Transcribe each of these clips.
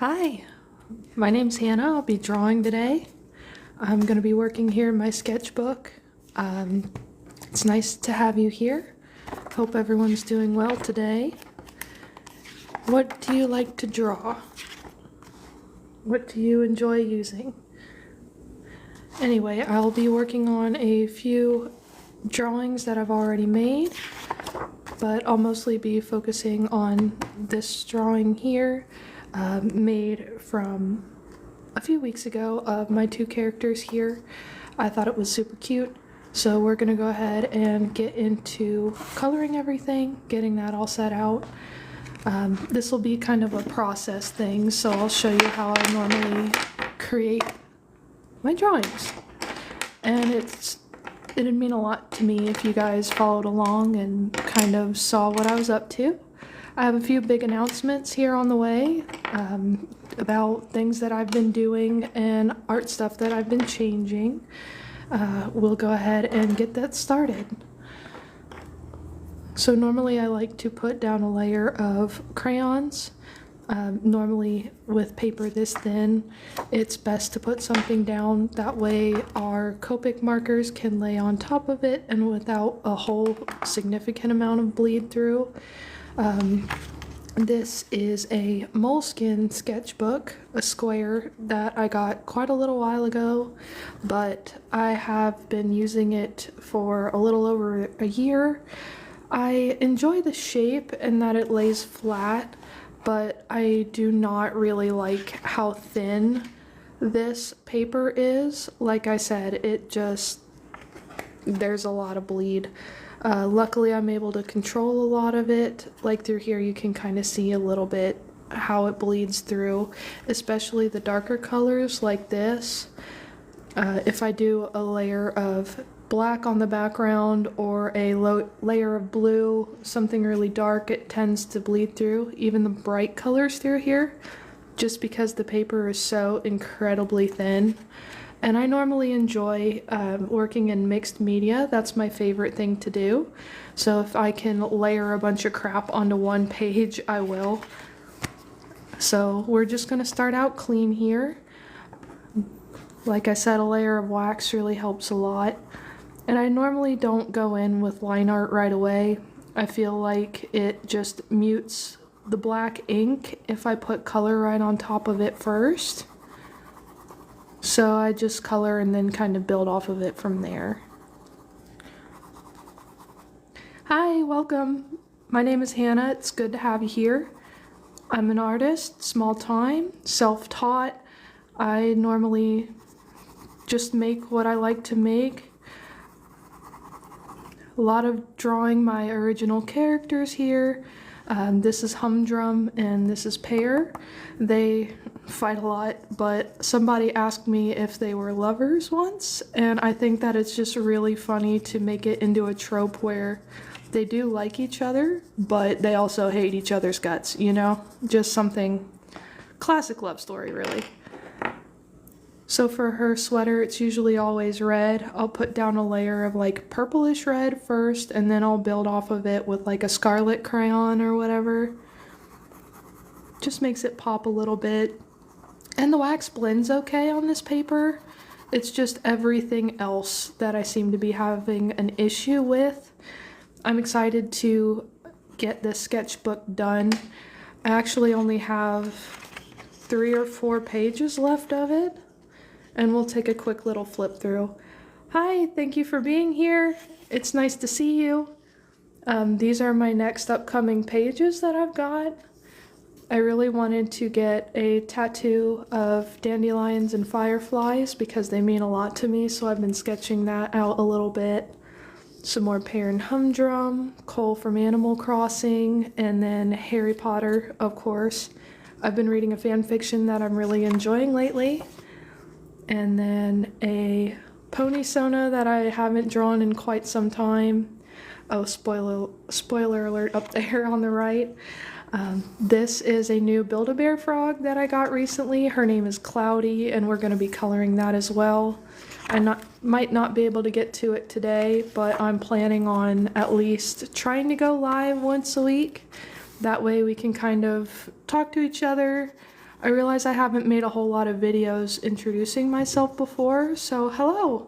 Hi, my name's Hannah. I'll be drawing today. I'm going to be working here in my sketchbook. It's nice to have you here. Hope everyone's doing well today. What do you like to draw? What do you enjoy using? Anyway, I'll be working on a few drawings that I've already made, but I'll mostly be focusing on this drawing here, made from a few weeks ago of my two characters here. I thought it was super cute, so we're gonna go ahead and get into coloring everything, getting that all set out. This will be kind of a process thing, so I'll show you how I normally create my drawings. And it'd mean a lot to me if you guys followed along and kind of saw what I was up to. I have a few big announcements here on the way about things that I've been doing and art stuff that I've been changing. We'll go ahead and get that started. So normally I like to put down a layer of crayons. Normally with paper this thin, it's best to put something down. That way our Copic markers can lay on top of it and without a whole significant amount of bleed through. This is a Moleskine sketchbook, a square that I got quite a little while ago, but I have been using it for a little over a year. I enjoy the shape and that it lays flat, but I do not really like how thin this paper is. Like I said, there's a lot of bleed. Luckily I'm able to control a lot of it. Like through here you can kind of see a little bit how it bleeds through, especially the darker colors like this. If I do a layer of black on the background or a layer of blue, something really dark, it tends to bleed through, even the bright colors through here, just because the paper is so incredibly thin. And I normally enjoy working in mixed media. That's my favorite thing to do. So if I can layer a bunch of crap onto one page, I will. So we're just gonna start out clean here. Like I said, a layer of wax really helps a lot. And I normally don't go in with line art right away. I feel like it just mutes the black ink if I put color right on top of it first. So I just color and then kind of build off of it from there. Hi, welcome. My name is Hannah. It's good to have you here. I'm an artist, small time, self-taught. I normally just make what I like to make. A lot of drawing my original characters here. This is Humdrum and this is Pear. They fight a lot, but somebody asked me if they were lovers once, and I think that it's just really funny to make it into a trope where they do like each other, but they also hate each other's guts, you know? Just something classic love story, really. So for her sweater, it's usually always red. I'll put down a layer of like purplish red first, and then I'll build off of it with like a scarlet crayon or whatever. Just makes it pop a little bit. And the wax blends okay on this paper. It's just everything else that I seem to be having an issue with. I'm excited to get this sketchbook done. I actually only have 3 or 4 pages left of it. And we'll take a quick little flip through. Hi, thank you for being here. It's nice to see you. These are my next upcoming pages that I've got. I really wanted to get a tattoo of dandelions and fireflies because they mean a lot to me, so I've been sketching that out a little bit. Some more Pear and Humdrum, Cole from Animal Crossing, and then Harry Potter, of course. I've been reading a fan fiction that I'm really enjoying lately. And then a pony Sona that I haven't drawn in quite some time. Oh, spoiler alert up there on the right. This is a new Build-A-Bear frog that I got recently. Her name is Cloudy, and we're going to be coloring that as well. I might not be able to get to it today, but I'm planning on at least trying to go live once a week. That way we can kind of talk to each other. I realize I haven't made a whole lot of videos introducing myself before, so hello!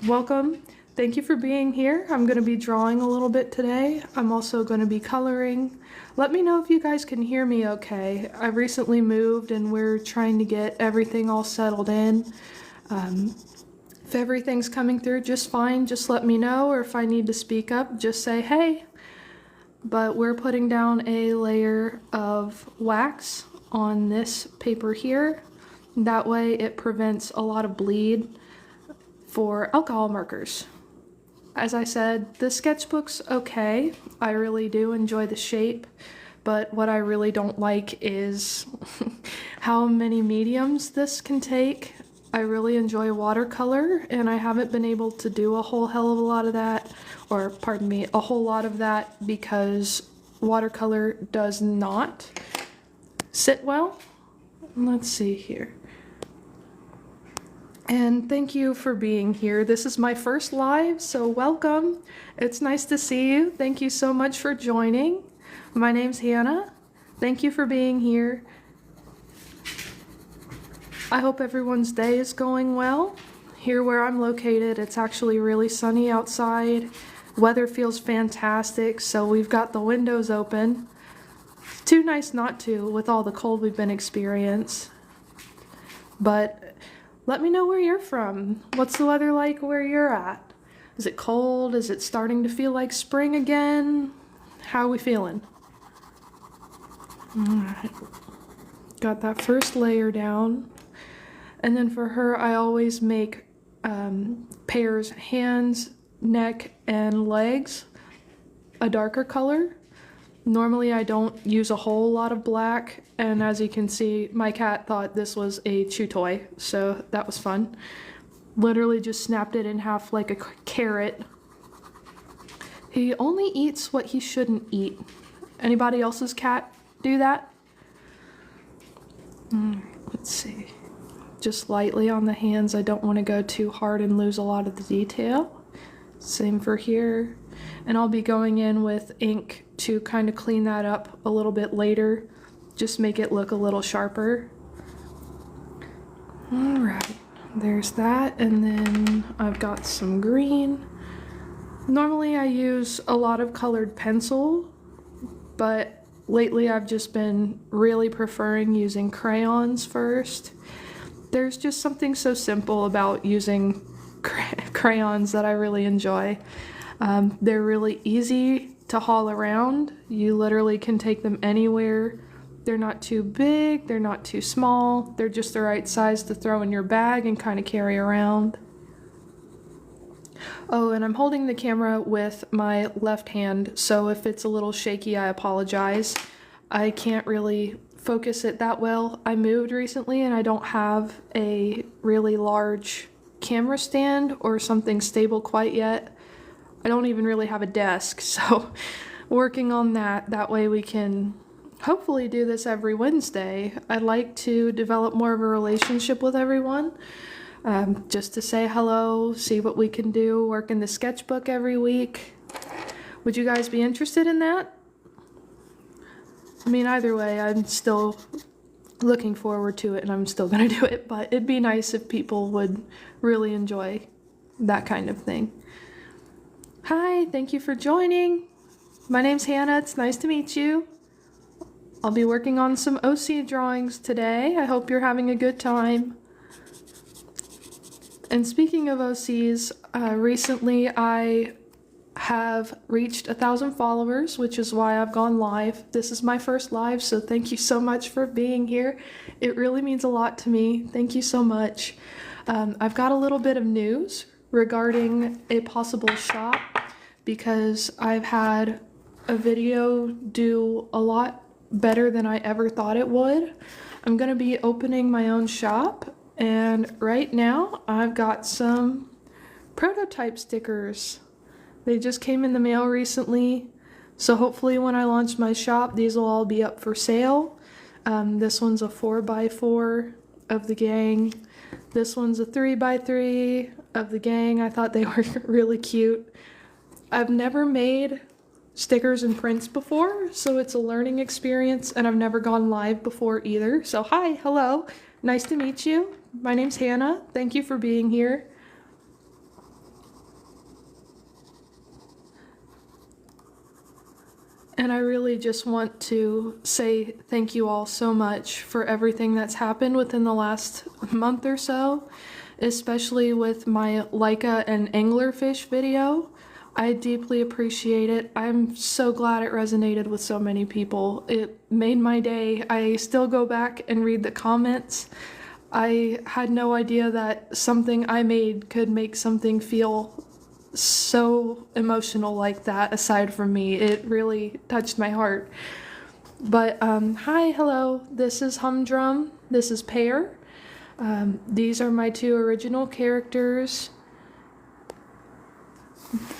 Welcome! Thank you for being here. I'm going to be drawing a little bit today. I'm also going to be coloring. Let me know if you guys can hear me okay. I recently moved and we're trying to get everything all settled in. If everything's coming through just fine, just let me know, or if I need to speak up, just say hey. But we're putting down a layer of wax on this paper here. That way it prevents a lot of bleed for alcohol markers. As I said, the sketchbook's okay. I really do enjoy the shape, but what I really don't like is how many mediums this can take. I really enjoy watercolor, and I haven't been able to do a whole hell of a lot of that, or pardon me, a whole lot of that because watercolor does not sit well. Let's see here. And thank you for being here. This is my first live, so welcome. It's nice to see you. Thank you so much for joining. My name's Hannah. Thank you for being here. I hope everyone's day is going well. Here where I'm located, it's actually really sunny outside. Weather feels fantastic, so we've got the windows open. Too nice not to with all the cold we've been experiencing. But let me know where you're from. What's the weather like where you're at? Is it cold? Is it starting to feel like spring again? How are we feeling? Alright. Got that first layer down. And then for her, I always make Pear's hands, neck, and legs a darker color. Normally I don't use a whole lot of black, and as you can see, my cat thought this was a chew toy, so that was fun. Literally just snapped it in half like a carrot. He only eats what he shouldn't eat. Anybody else's cat do that? Let's see. Just lightly on the hands. I don't want to go too hard and lose a lot of the detail. Same for here. And I'll be going in with ink to kind of clean that up a little bit later. Just make it look a little sharper. Alright, there's that. And then I've got some green. Normally I use a lot of colored pencil, but lately I've just been really preferring using crayons first. There's just something so simple about using crayons that I really enjoy. They're really easy to haul around. You literally can take them anywhere. They're not too big, they're not too small. They're just the right size to throw in your bag and kind of carry around. Oh, and I'm holding the camera with my left hand, so if it's a little shaky, I apologize. I can't really focus it that well. I moved recently and I don't have a really large camera stand or something stable quite yet. I don't even really have a desk, so working on that. That way we can hopefully do this every Wednesday. I'd like to develop more of a relationship with everyone, just to say hello, see what we can do, work in the sketchbook every week. Would you guys be interested in that? I mean, either way, I'm still looking forward to it and I'm still gonna do it, but it'd be nice if people would really enjoy that kind of thing. Hi, thank you for joining. My name's Hannah, it's nice to meet you. I'll be working on some OC drawings today. I hope you're having a good time. And speaking of OCs, recently I have reached 1,000 followers, which is why I've gone live. This is my first live, so thank you so much for being here. It really means a lot to me. Thank you so much. I've got a little bit of news regarding a possible shop because I've had a video do a lot better than I ever thought it would. I'm gonna be opening my own shop, and right now I've got some prototype stickers. They just came in the mail recently, so hopefully when I launch my shop, these will all be up for sale. This one's a 4x4 of the gang. This one's a 3x3 of the gang. I thought they were really cute. I've never made stickers and prints before, so it's a learning experience, and I've never gone live before either. So hi, hello, nice to meet you. My name's Hannah. Thank you for being here. And I really just want to say thank you all so much for everything that's happened within the last month or so, especially with my Leica and anglerfish video. I deeply appreciate it. I'm so glad it resonated with so many people. It made my day. I still go back and read the comments. I had no idea that something I made could make something feel so emotional like that aside from me. It really touched my heart. But hi, hello, this is Humdrum, this is Pear. These are my two original characters.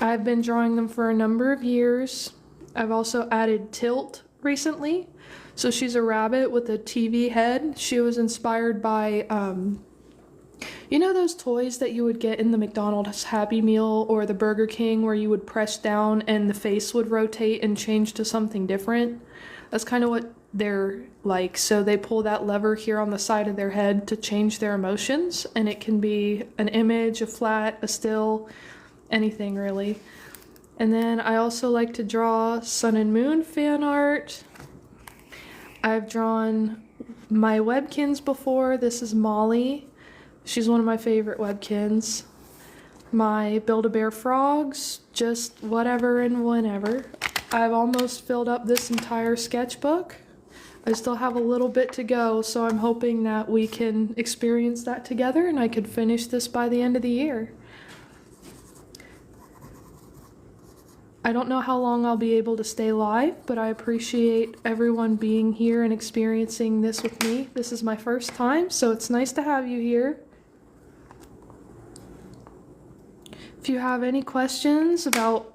I've been drawing them for a number of years. I've also added Tilt recently. So she's a rabbit with a TV head. She was inspired by you know those toys that you would get in the McDonald's Happy Meal or the Burger King where you would press down and the face would rotate and change to something different? That's kind of what they're like. So they pull that lever here on the side of their head to change their emotions, and it can be an image, a flat, a still, anything really. And then I also like to draw Sun and Moon fan art. I've drawn my Webkinz before. This is Molly. She's one of my favorite Webkinz. My Build-A-Bear frogs, just whatever and whenever. I've almost filled up this entire sketchbook. I still have a little bit to go, so I'm hoping that we can experience that together and I could finish this by the end of the year. I don't know how long I'll be able to stay live, but I appreciate everyone being here and experiencing this with me. This is my first time, so it's nice to have you here. If you have any questions about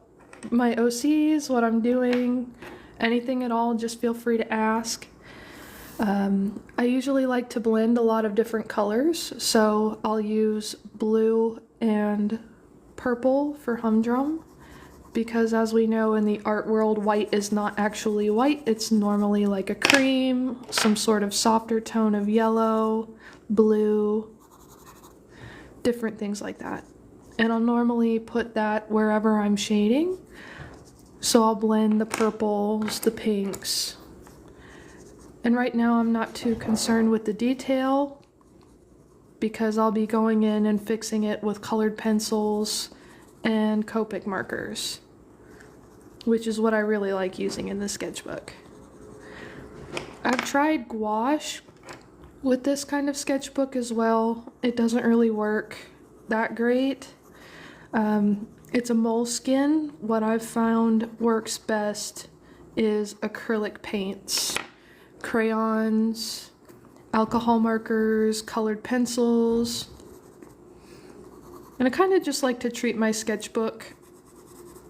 my OCs, what I'm doing, anything at all, just feel free to ask. I usually like to blend a lot of different colors, so I'll use blue and purple for Humdrum, because as we know in the art world, white is not actually white. It's normally like a cream, some sort of softer tone of yellow, blue, different things like that. And I'll normally put that wherever I'm shading. So I'll blend the purples, the pinks. And right now I'm not too concerned with the detail because I'll be going in and fixing it with colored pencils and Copic markers, which is what I really like using in the sketchbook. I've tried gouache with this kind of sketchbook as well. It doesn't really work that great. It's a moleskin. What I've found works best is acrylic paints, crayons, alcohol markers, colored pencils. And I kind of just like to treat my sketchbook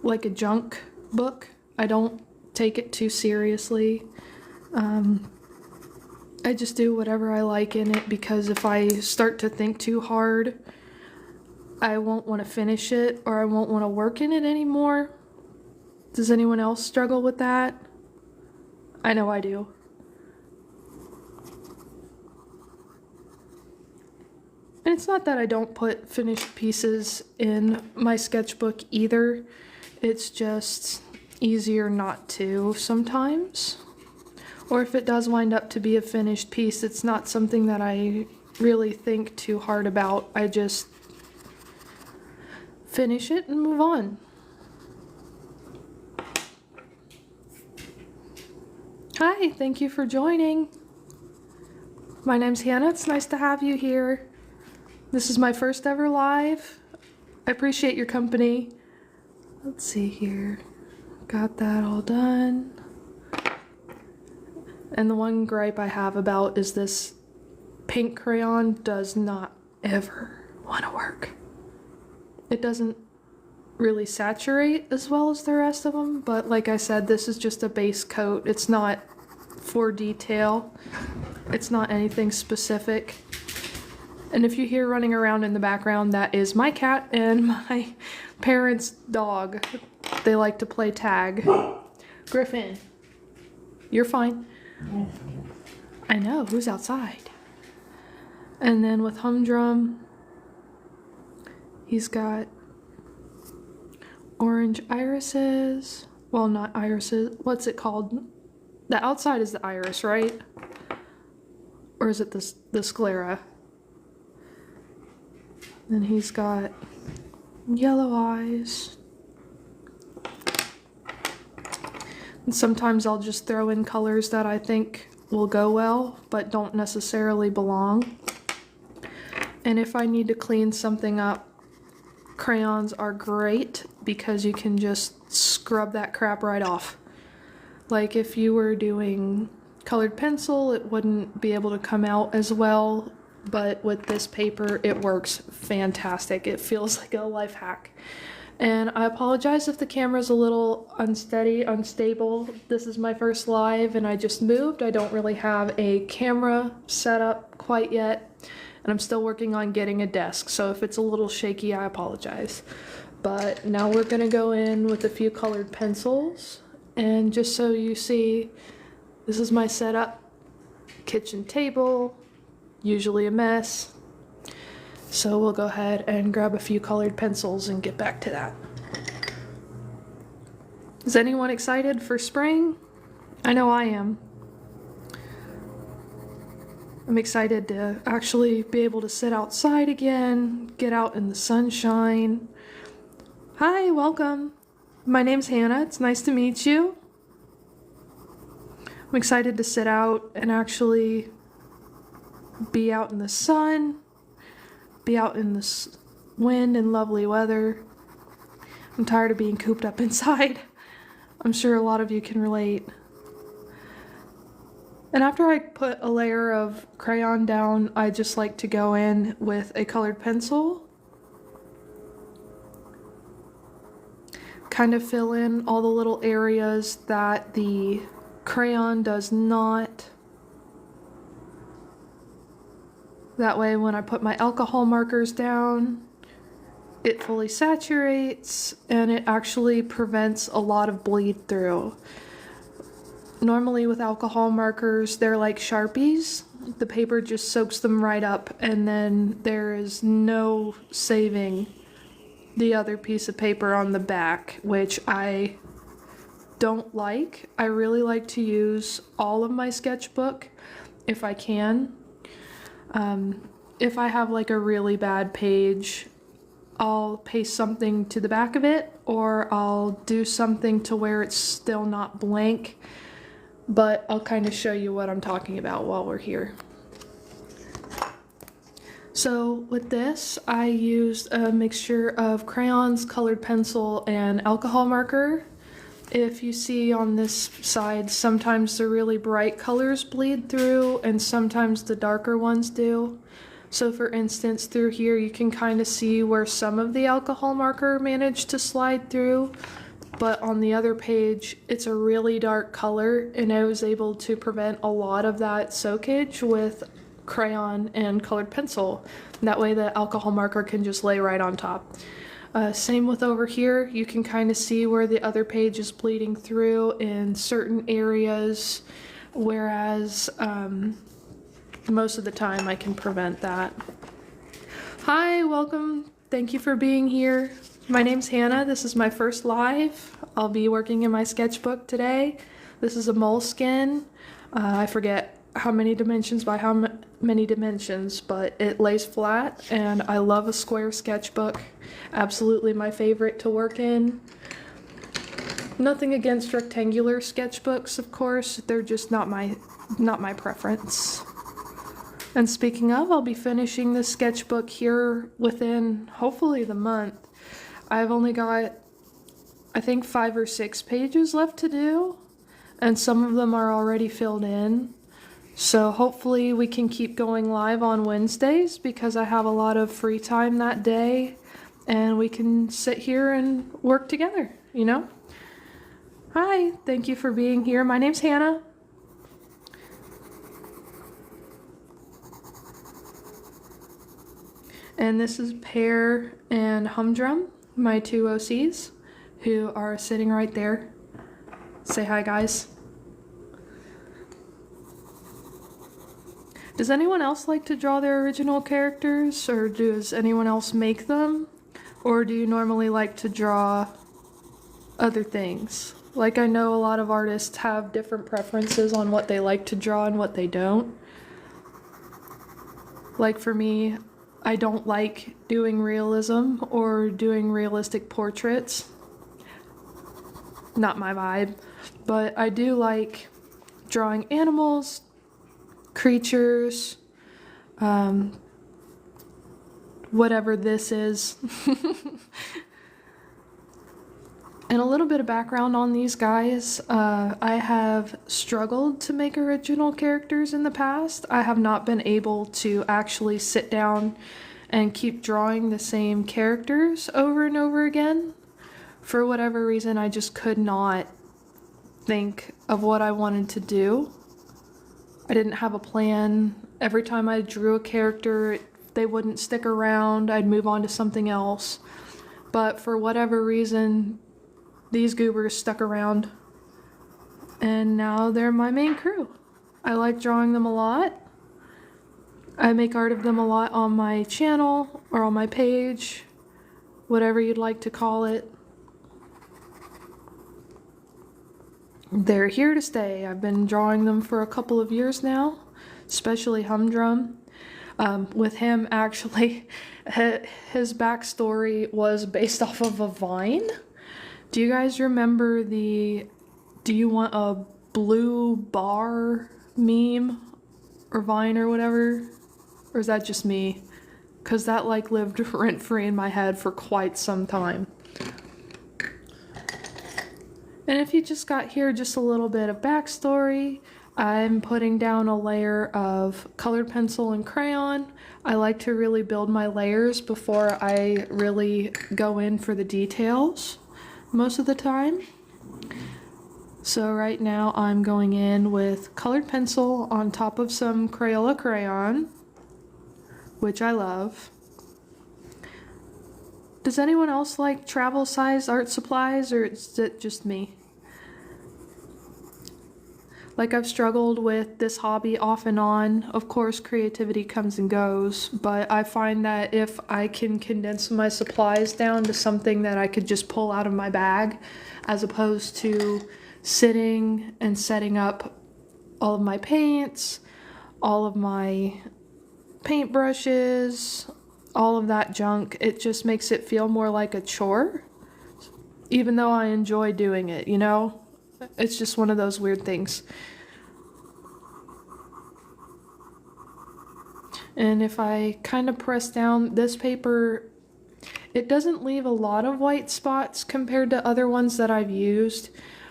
like a junk book. I don't take it too seriously. I just do whatever I like in it, because if I start to think too hard, I won't want to finish it, or I won't want to work in it anymore. Does anyone else struggle with that? I know I do. And it's not that I don't put finished pieces in my sketchbook either. It's just easier not to sometimes. Or if it does wind up to be a finished piece, it's not something that I really think too hard about. I just finish it and move on. Hi, thank you for joining. My name's Hannah. It's nice to have you here. This is my first ever live. I appreciate your company. Let's see here. Got that all done. And the one gripe I have about is this pink crayon does not ever want to work. It doesn't really saturate as well as the rest of them, but like I said, this is just a base coat. It's not for detail. It's not anything specific. And if you hear running around in the background, that is my cat and my parents' dog. They like to play tag. Griffin, you're fine. I know, who's outside? And then with Humdrum, he's got orange irises. Well, not irises. What's it called? The outside is the iris, right? Or is it the sclera? Then he's got yellow eyes. And sometimes I'll just throw in colors that I think will go well, but don't necessarily belong. And if I need to clean something up, crayons are great because you can just scrub that crap right off. Like if you were doing colored pencil, it wouldn't be able to come out as well, but with this paper, it works fantastic. It feels like a life hack. And I apologize if the camera's a little unstable. This is my first live and I just moved. I don't really have a camera set up quite yet. And I'm still working on getting a desk. So if it's a little shaky, I apologize. But now we're gonna go in with a few colored pencils. And just so you see, this is my setup. Kitchen table, usually a mess. So we'll go ahead and grab a few colored pencils and get back to that. Is anyone excited for spring? I know I am. I'm excited to actually be able to sit outside again, get out in the sunshine. Hi, welcome. My name's Hannah. It's nice to meet you. I'm excited to sit out and actually be out in the sun, be out in the wind and lovely weather. I'm tired of being cooped up inside. I'm sure a lot of you can relate. And after I put a layer of crayon down, I just like to go in with a colored pencil. Kind of fill in all the little areas that the crayon does not. That way when I put my alcohol markers down, it fully saturates and it actually prevents a lot of bleed through. Normally with alcohol markers, they're like Sharpies. The paper just soaks them right up and then there is no saving the other piece of paper on the back, which I don't like. I really like to use all of my sketchbook if I can. If I have like a really bad page, I'll paste something to the back of it, or I'll do something to where it's still not blank, but I'll kind of show you what I'm talking about while we're here. So with this, I used a mixture of crayons, colored pencil, and alcohol marker. If you see on this side, sometimes the really bright colors bleed through and sometimes the darker ones do. So for instance, through here you can kind of see where some of the alcohol marker managed to slide through, but on the other page it's a really dark color and I was able to prevent a lot of that soakage with crayon and colored pencil. That way the alcohol marker can just lay right on top. Same with over here, you can kind of see where the other page is bleeding through in certain areas, whereas most of the time I can prevent that. Hi, welcome. Thank you for being here. My name's Hannah. This is my first live. I'll be working in my sketchbook today. This is a Moleskine. I forget how many dimensions by how many dimensions, but it lays flat and I love a square sketchbook. Absolutely my favorite to work in. Nothing against rectangular sketchbooks, of course. They're just not my preference. And speaking of, I'll be finishing this sketchbook here within hopefully the month. I've only got, I think, 5 or 6 pages left to do, and some of them are already filled in. So hopefully we can keep going live on Wednesdays because I have a lot of free time that day and we can sit here and work together, you know? Hi, thank you for being here. My name's Hannah. And this is Pear and Humdrum, my 2 OCs, who are sitting right there. Say hi, guys. Does anyone else like to draw their original characters, or does anyone else make them? Or do you normally like to draw other things? Like, I know a lot of artists have different preferences on what they like to draw and what they don't. Like for me, I don't like doing realism or doing realistic portraits. Not my vibe. But I do like drawing animals, creatures, whatever this is. And a little bit of background on these guys. I have struggled to make original characters in the past. I have not been able to actually sit down and keep drawing the same characters over and over again. For whatever reason, I just could not think of what I wanted to do. I didn't have a plan. Every time I drew a character, they wouldn't stick around. I'd move on to something else. But for whatever reason, these goobers stuck around, and now they're my main crew. I like drawing them a lot. I make art of them a lot on my channel or on my page, whatever you'd like to call it. They're here to stay. I've been drawing them for a couple of years now, especially Humdrum. With him, actually, his backstory was based off of a Vine. Do you guys remember the "Do you want a blue bar" meme or Vine or whatever? Or is that just me? Because that like lived rent-free in my head for quite some time. And if you just got here, just a little bit of backstory. I'm putting down a layer of colored pencil and crayon. I like to really build my layers before I really go in for the details most of the time. So right now I'm going in with colored pencil on top of some Crayola crayon, which I love. Does anyone else like travel size art supplies, or is it just me? Like, I've struggled with this hobby off and on. Of course, creativity comes and goes, but I find that if I can condense my supplies down to something that I could just pull out of my bag, as opposed to sitting and setting up all of my paints, all of my paintbrushes, all of that junk, it just makes it feel more like a chore, even though I enjoy doing it, you know? It's just one of those weird things. And if I kind of press down this paper, it doesn't leave a lot of white spots compared to other ones that I've used,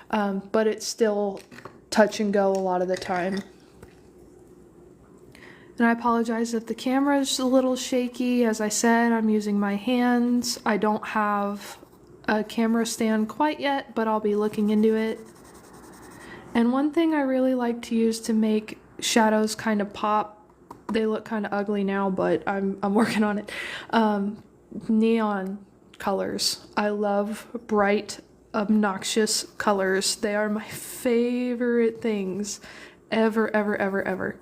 but it's still touch and go a lot of the time. And I apologize if the camera is a little shaky. As I said, I'm using my hands. I don't have a camera stand quite yet, but I'll be looking into it. And one thing I really like to use to make shadows kind of pop, they look kind of ugly now, but I'm working on it, neon colors. I love bright, obnoxious colors. They are my favorite things ever, ever, ever, ever.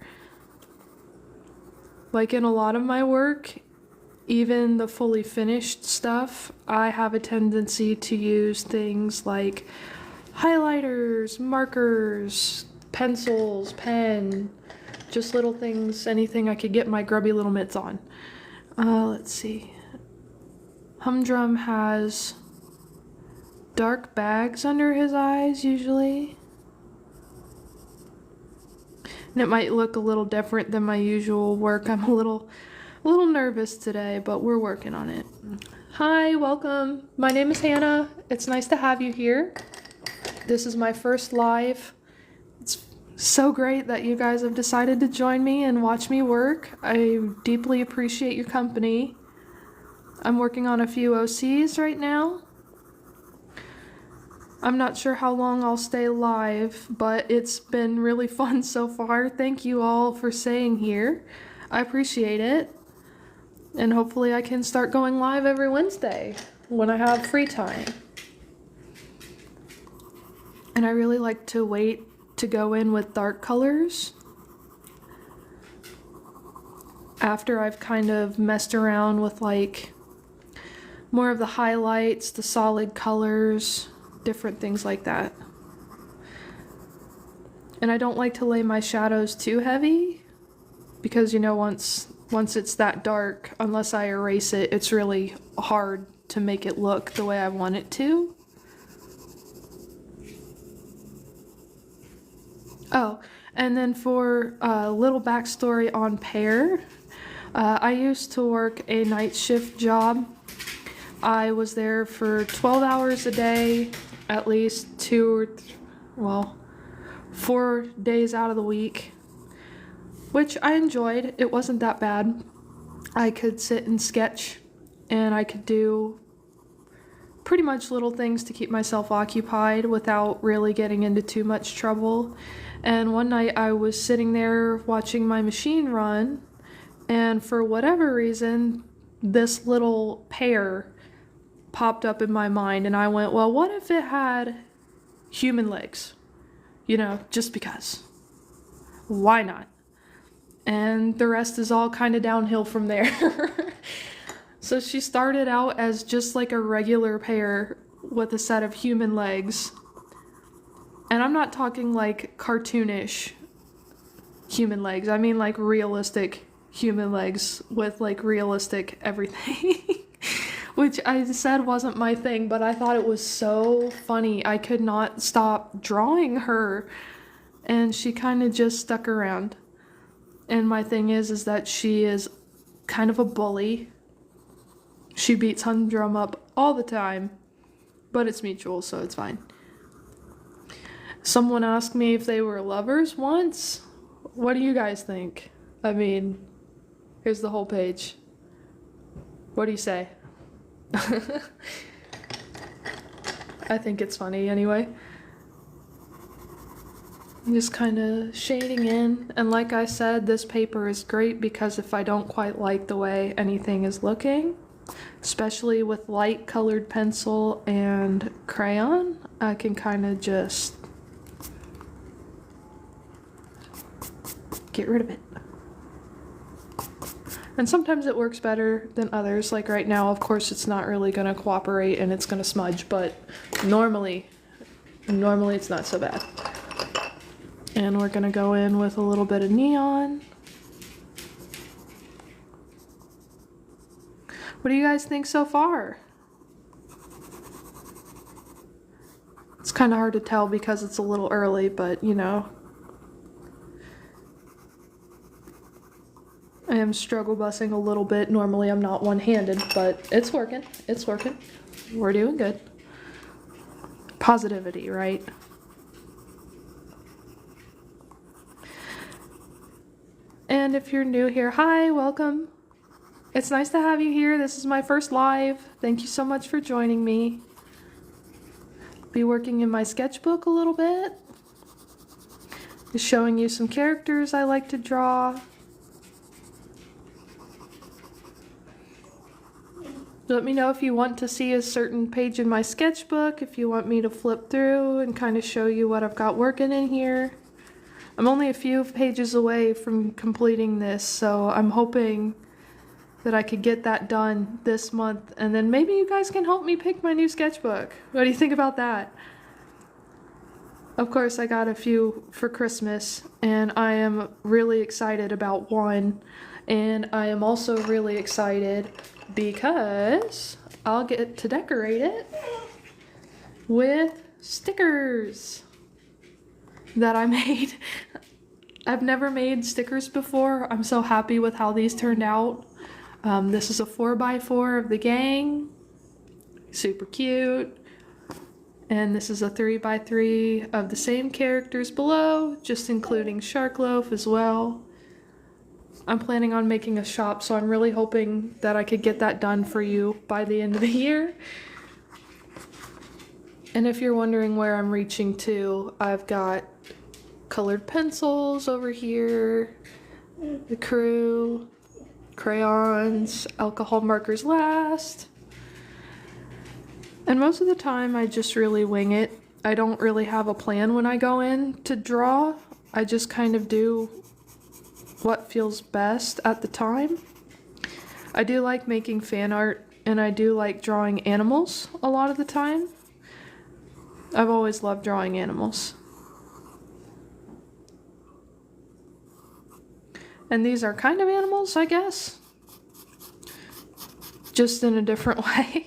Like, in a lot of my work, even the fully finished stuff, I have a tendency to use things like highlighters, markers, pencils, pen, just little things, anything I could get my grubby little mitts on. Let's see. Humdrum has dark bags under his eyes usually. And it might look a little different than my usual work. I'm a little nervous today, but we're working on it. Hi, welcome. My name is Hannah. It's nice to have you here. This is my first live. It's so great that you guys have decided to join me and watch me work. I deeply appreciate your company. I'm working on a few OCs right now. I'm not sure how long I'll stay live, but it's been really fun so far. Thank you all for staying here. I appreciate it. And hopefully I can start going live every Wednesday when I have free time. And I really like to wait to go in with dark colors after I've kind of messed around with like more of the highlights, the solid colors, different things like that. And I don't like to lay my shadows too heavy because, you know, once it's that dark, unless I erase it, it's really hard to make it look the way I want it to. Oh, and then for a little backstory on Pear, I used to work a night shift job. I was there for 12 hours a day, at least 4 days out of the week, which I enjoyed. It wasn't that bad. I could sit and sketch, and I could do pretty much little things to keep myself occupied without really getting into too much trouble. And one night I was sitting there watching my machine run, and for whatever reason, this little pear popped up in my mind, and I went, well, what if it had human legs? You know, just because. Why not? And the rest is all kind of downhill from there. So she started out as just like a regular pear with a set of human legs. And I'm not talking like cartoonish human legs. I mean like realistic human legs with like realistic everything. Which I said wasn't my thing, but I thought it was so funny. I could not stop drawing her. And she kind of just stuck around. And my thing is that she is kind of a bully. She beats Humdrum up all the time, but it's mutual, so it's fine. Someone asked me if they were lovers once. What do you guys think? I mean, here's the whole page. What do you say? I think it's funny anyway. I'm just kind of shading in, and like I said, this paper is great because if I don't quite like the way anything is looking, especially with light colored pencil and crayon, I can kind of just get rid of it. And sometimes it works better than others. Like right now, of course, it's not really going to cooperate and it's going to smudge, but normally it's not so bad. And we're going to go in with a little bit of neon. What do you guys think so far? It's kind of hard to tell because it's a little early, but you know. I am struggle bussing a little bit. Normally I'm not one-handed, but it's working. It's working. We're doing good. Positivity, right? And if you're new here, hi, welcome. It's nice to have you here. This is my first live. Thank you so much for joining me. Be working in my sketchbook a little bit. Just showing you some characters I like to draw. Let me know if you want to see a certain page in my sketchbook, if you want me to flip through and kind of show you what I've got working in here. I'm only a few pages away from completing this, so I'm hoping that I could get that done this month, and then maybe you guys can help me pick my new sketchbook. What do you think about that? Of course, I got a few for Christmas, and I am really excited about one, and I am also really excited because I'll get to decorate it with stickers that I made. I've never made stickers before. I'm so happy with how these turned out. This is a 4x4 of the gang. Super cute. And this is a 3x3 of the same characters below, just including Sharkloaf as well. I'm planning on making a shop, so I'm really hoping that I could get that done for you by the end of the year. And if you're wondering where I'm reaching to, I've got colored pencils over here, the crew, crayons, alcohol markers last. And most of the time I just really wing it. I don't really have a plan when I go in to draw. I just kind of do what feels best at the time. I do like making fan art, and I do like drawing animals a lot of the time. I've always loved drawing animals. And these are kind of animals, I guess. Just in a different way.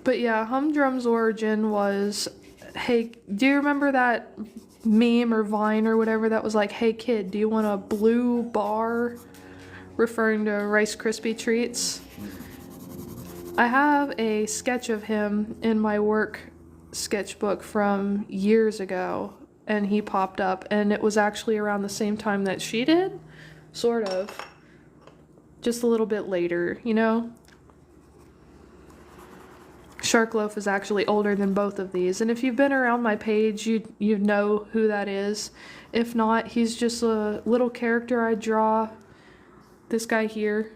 But yeah, Humdrum's origin was, hey, do you remember that meme or Vine or whatever that was like, hey kid, do you want a blue bar? Referring to Rice Krispie treats. I have a sketch of him in my work sketchbook from years ago, and he popped up, and it was actually around the same time that she did, sort of. Just a little bit later, you know? Sharkloaf is actually older than both of these, and if you've been around my page, you know who that is. If not, he's just a little character I draw. This guy here,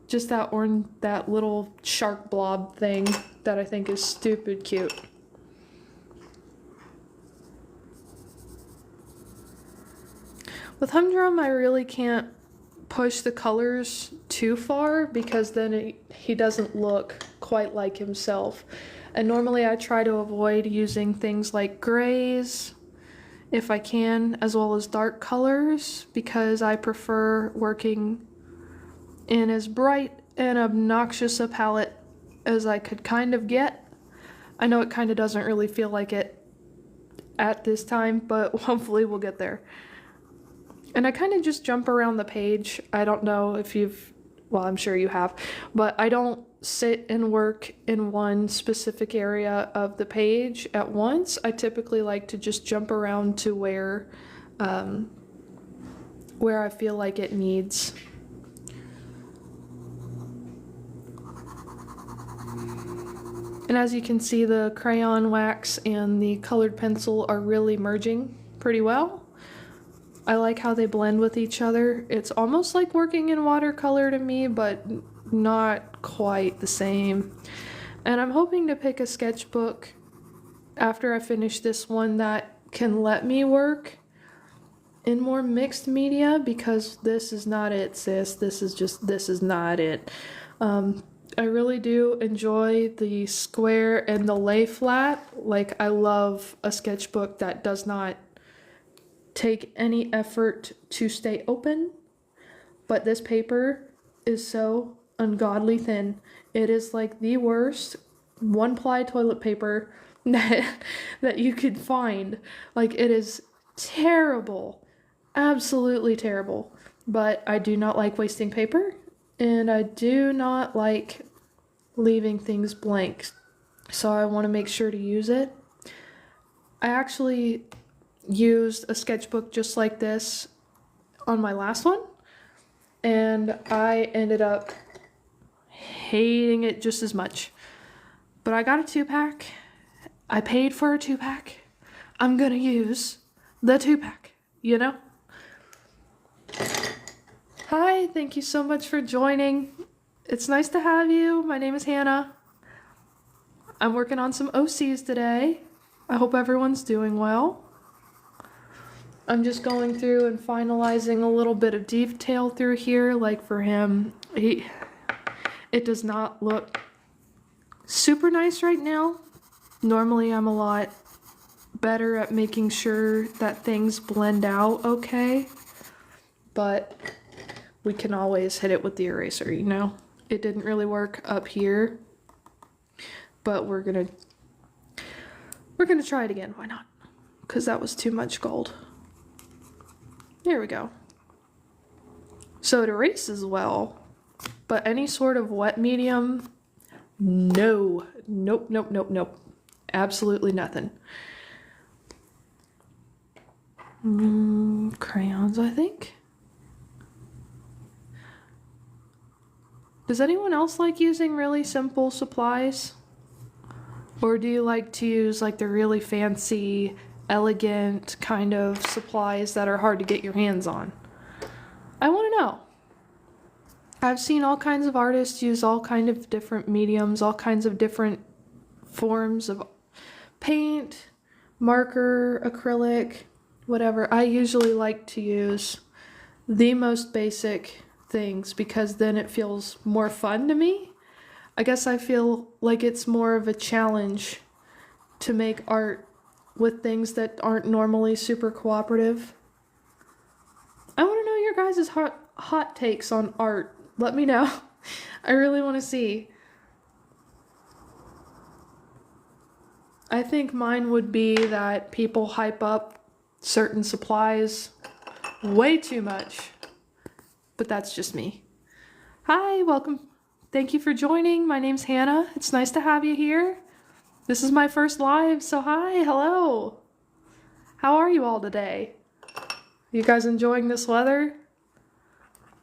just that little shark blob thing that I think is stupid cute. With Humdrum, I really can't push the colors too far because then he doesn't look quite like himself. And normally I try to avoid using things like grays if I can, as well as dark colors, because I prefer working in as bright and obnoxious a palette as I could kind of get. I know it kind of doesn't really feel like it at this time, but hopefully we'll get there. And I kind of just jump around the page. I don't know if well, I'm sure you have, but I don't sit and work in one specific area of the page at once. I typically like to just jump around to where I feel like it needs. And as you can see, the crayon wax and the colored pencil are really merging pretty well. I like how they blend with each other. It's almost like working in watercolor to me, but not quite the same. And I'm hoping to pick a sketchbook after I finish this one that can let me work in more mixed media, because this is not it, sis. This is not it. I really do enjoy the square and the lay flat. Like, I love a sketchbook that does not take any effort to stay open, but this paper is so ungodly thin. It is like the worst one-ply toilet paper that you could find. Like, it is terrible, absolutely terrible. But I do not like wasting paper, and I do not like leaving things blank, so I want to make sure to use it. I actually used a sketchbook just like this on my last one, and I ended up hating it just as much. But I got a 2-pack. I paid for a 2-pack. I'm gonna use the 2-pack, you know? Hi, thank you so much for joining. It's nice to have you. My name is Hannah. I'm working on some OCs today. I hope everyone's doing well. I'm just going through and finalizing a little bit of detail through here. Like for him, it does not look super nice right now. Normally I'm a lot better at making sure that things blend out okay, but we can always hit it with the eraser, you know? It didn't really work up here, but we're gonna try it again. Why not? Because that was too much gold. There we go. So it erases well, but any sort of wet medium, no. Nope, nope, nope, nope. Absolutely nothing. Crayons, I think. Does anyone else like using really simple supplies? Or do you like to use like the really fancy, elegant kind of supplies that are hard to get your hands on? I want to know. I've seen all kinds of artists use all kinds of different mediums, all kinds of different forms of paint, marker, acrylic, whatever. I usually like to use the most basic things because then it feels more fun to me. I guess I feel like it's more of a challenge to make art with things that aren't normally super cooperative. I want to know your guys' hot takes on art. Let me know. I really want to see. I think mine would be that people hype up certain supplies way too much. But that's just me. Hi, welcome. Thank you for joining. My name's Hannah. It's nice to have you here. This is my first live, so hi, hello. How are you all today? You guys enjoying this weather?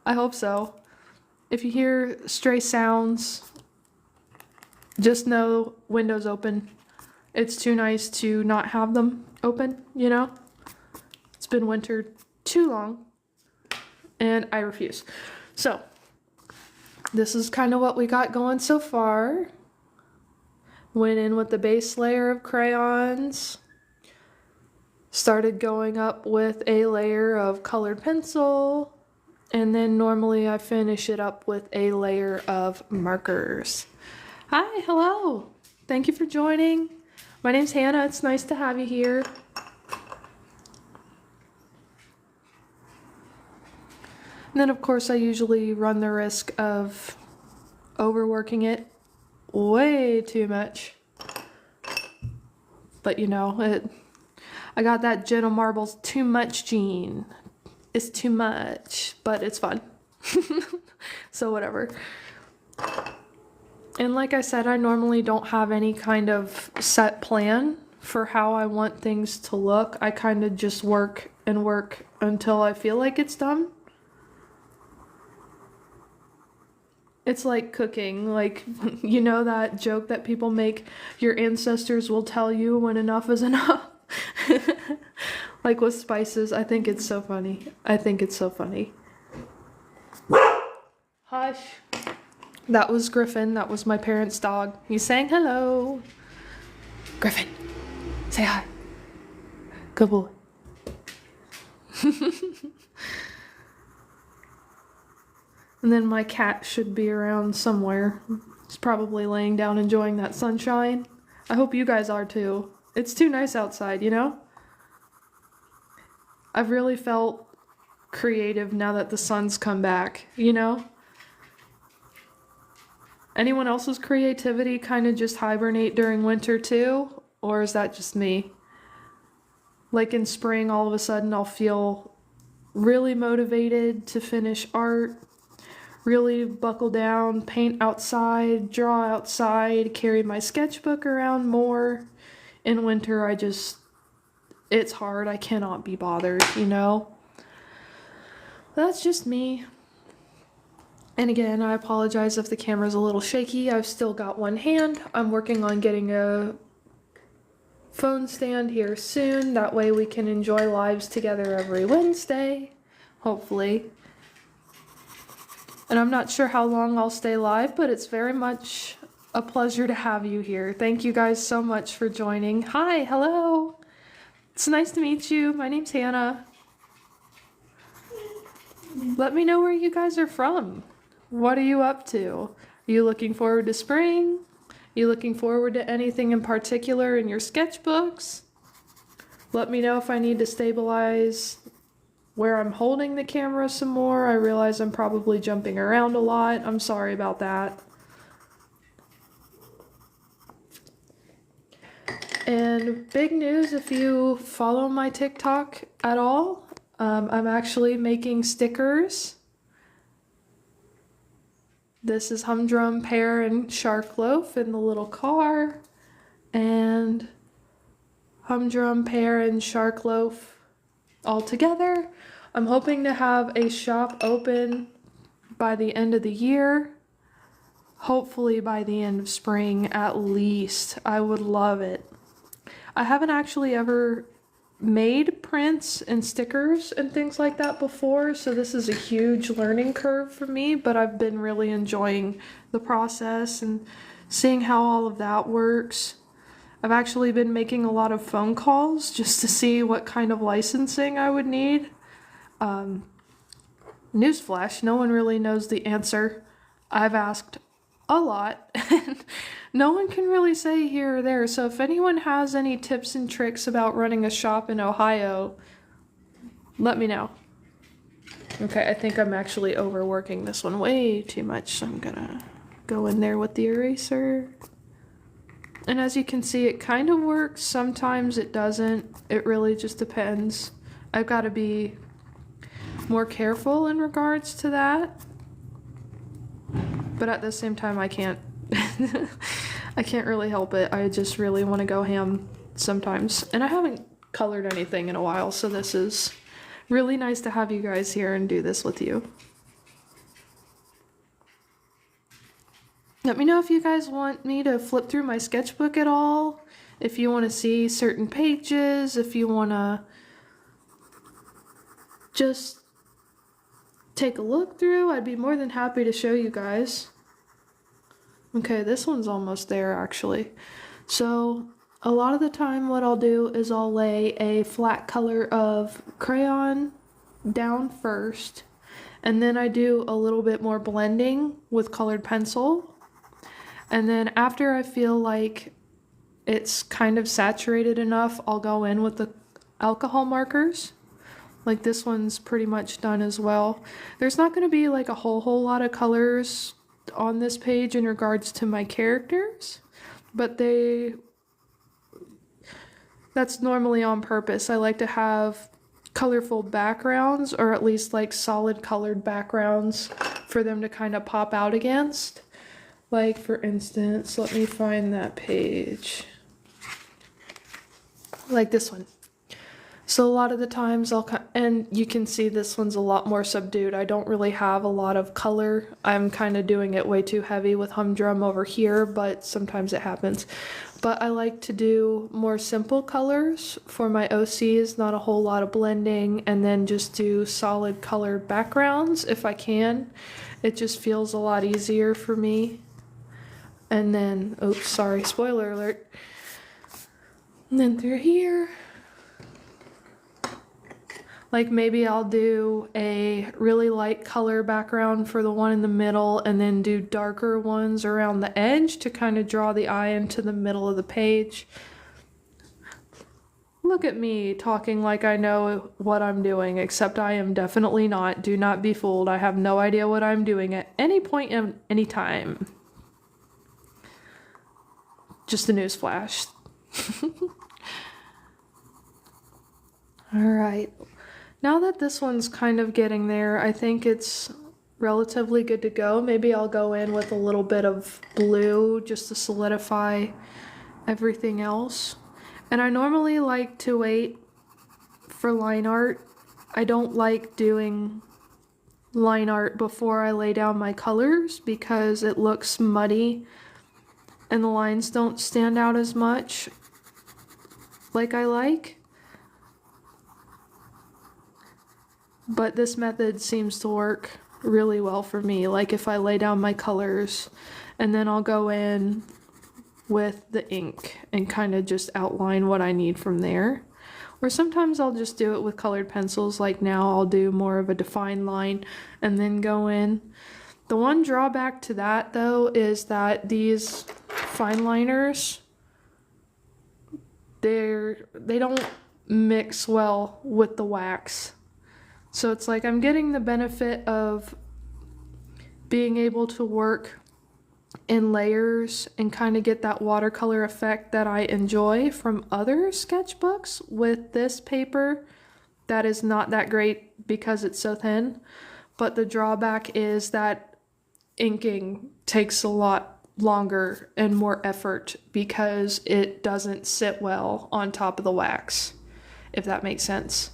I hope so. If you hear stray sounds, just know windows open. It's too nice to not have them open, you know? It's been winter too long, and I refuse. So, this is kind of what we got going so far. Went in with the base layer of crayons. Started going up with a layer of colored pencil. And then normally I finish it up with a layer of markers. Hi, hello. Thank you for joining. My name's Hannah. It's nice to have you here. And then of course I usually run the risk of overworking it way too much. But you know, I got that Jenna Marbles too much gene. It's too much, but it's fun. So whatever. And like I said, I normally don't have any kind of set plan for how I want things to look. I kind of just work and work until I feel like it's done. It's like cooking, like, you know that joke that people make, your ancestors will tell you when enough is enough? Like with spices, I think it's so funny. I think it's so funny. Hush. That was Griffin. That was my parents' dog. He's saying hello. Griffin, say hi. Good boy. And then my cat should be around somewhere. He's probably laying down enjoying that sunshine. I hope you guys are too. It's too nice outside, you know? I've really felt creative now that the sun's come back, you know? Anyone else's creativity kind of just hibernate during winter too? Or is that just me? Like in spring, all of a sudden I'll feel really motivated to finish art, really buckle down, paint outside, draw outside, carry my sketchbook around more. In winter, it's hard. I cannot be bothered, you know? That's just me. And again, I apologize if the camera's a little shaky. I've still got one hand. I'm working on getting a phone stand here soon. That way we can enjoy lives together every Wednesday, hopefully. And I'm not sure how long I'll stay live, but it's very much a pleasure to have you here. Thank you guys so much for joining. Hi, hello. It's nice to meet you. My name's Hannah. Let me know where you guys are from. What are you up to? Are you looking forward to spring? Are you looking forward to anything in particular in your sketchbooks? Let me know if I need to stabilize where I'm holding the camera some more. I realize I'm probably jumping around a lot. I'm sorry about that. And big news if you follow my TikTok at all, I'm actually making stickers. This is Humdrum, Pear, and Shark Loaf in the little car. And Humdrum, Pear, and Shark Loaf all together. I'm hoping to have a shop open by the end of the year. Hopefully by the end of spring at least. I would love it. I haven't actually ever made prints and stickers and things like that before, so this is a huge learning curve for me, but I've been really enjoying the process and seeing how all of that works. I've actually been making a lot of phone calls just to see what kind of licensing I would need. Newsflash, no one really knows the answer. I've asked a lot and no one can really say here or there. So if anyone has any tips and tricks about running a shop in Ohio, let me know. Okay, I think I'm actually overworking this one way too much, so I'm gonna go in there with the eraser. And as you can see, it kind of works. Sometimes it doesn't. It really just depends. I've got to be more careful in regards to that. But at the same time, I can't. I can't really help it. I just really want to go ham sometimes. And I haven't colored anything in a while, so this is really nice to have you guys here and do this with you. Let me know if you guys want me to flip through my sketchbook at all, if you want to see certain pages, if you want to just take a look through. I'd be more than happy to show you guys. Okay, this one's almost there actually. So a lot of the time what I'll do is I'll lay a flat color of crayon down first, and then I do a little bit more blending with colored pencil. And then after I feel like it's kind of saturated enough, I'll go in with the alcohol markers. Like this one's pretty much done as well. There's not going to be like a whole lot of colors on this page in regards to my characters, but that's normally on purpose. I like to have colorful backgrounds, or at least like solid colored backgrounds for them to kind of pop out against. Like for instance, let me find that page. Like this one. So a lot of the times and you can see this one's a lot more subdued. I don't really have a lot of color. I'm kind of doing it way too heavy with Humdrum over here, but sometimes it happens. But I like to do more simple colors for my OCs, not a whole lot of blending, and then just do solid colored backgrounds if I can. It just feels a lot easier for me. And then, oops, sorry, spoiler alert. And then through here, like maybe I'll do a really light color background for the one in the middle and then do darker ones around the edge to kind of draw the eye into the middle of the page. Look at me talking like I know what I'm doing, except I am definitely not. Do not be fooled. I have no idea what I'm doing at any point in any time. Just a news flash. All right. Now that this one's kind of getting there, I think it's relatively good to go. Maybe I'll go in with a little bit of blue just to solidify everything else. And I normally like to wait for line art. I don't like doing line art before I lay down my colors because it looks muddy and the lines don't stand out as much like I like. But this method seems to work really well for me. Like if I lay down my colors and then I'll go in with the ink and kind of just outline what I need from there. Or sometimes I'll just do it with colored pencils. Like now I'll do more of a defined line and then go in. The one drawback to that though is that these fine liners, they don't mix well with the wax. So it's like I'm getting the benefit of being able to work in layers and kind of get that watercolor effect that I enjoy from other sketchbooks with this paper that is not that great because it's so thin. But the drawback is that inking takes a lot longer and more effort because it doesn't sit well on top of the wax, if that makes sense.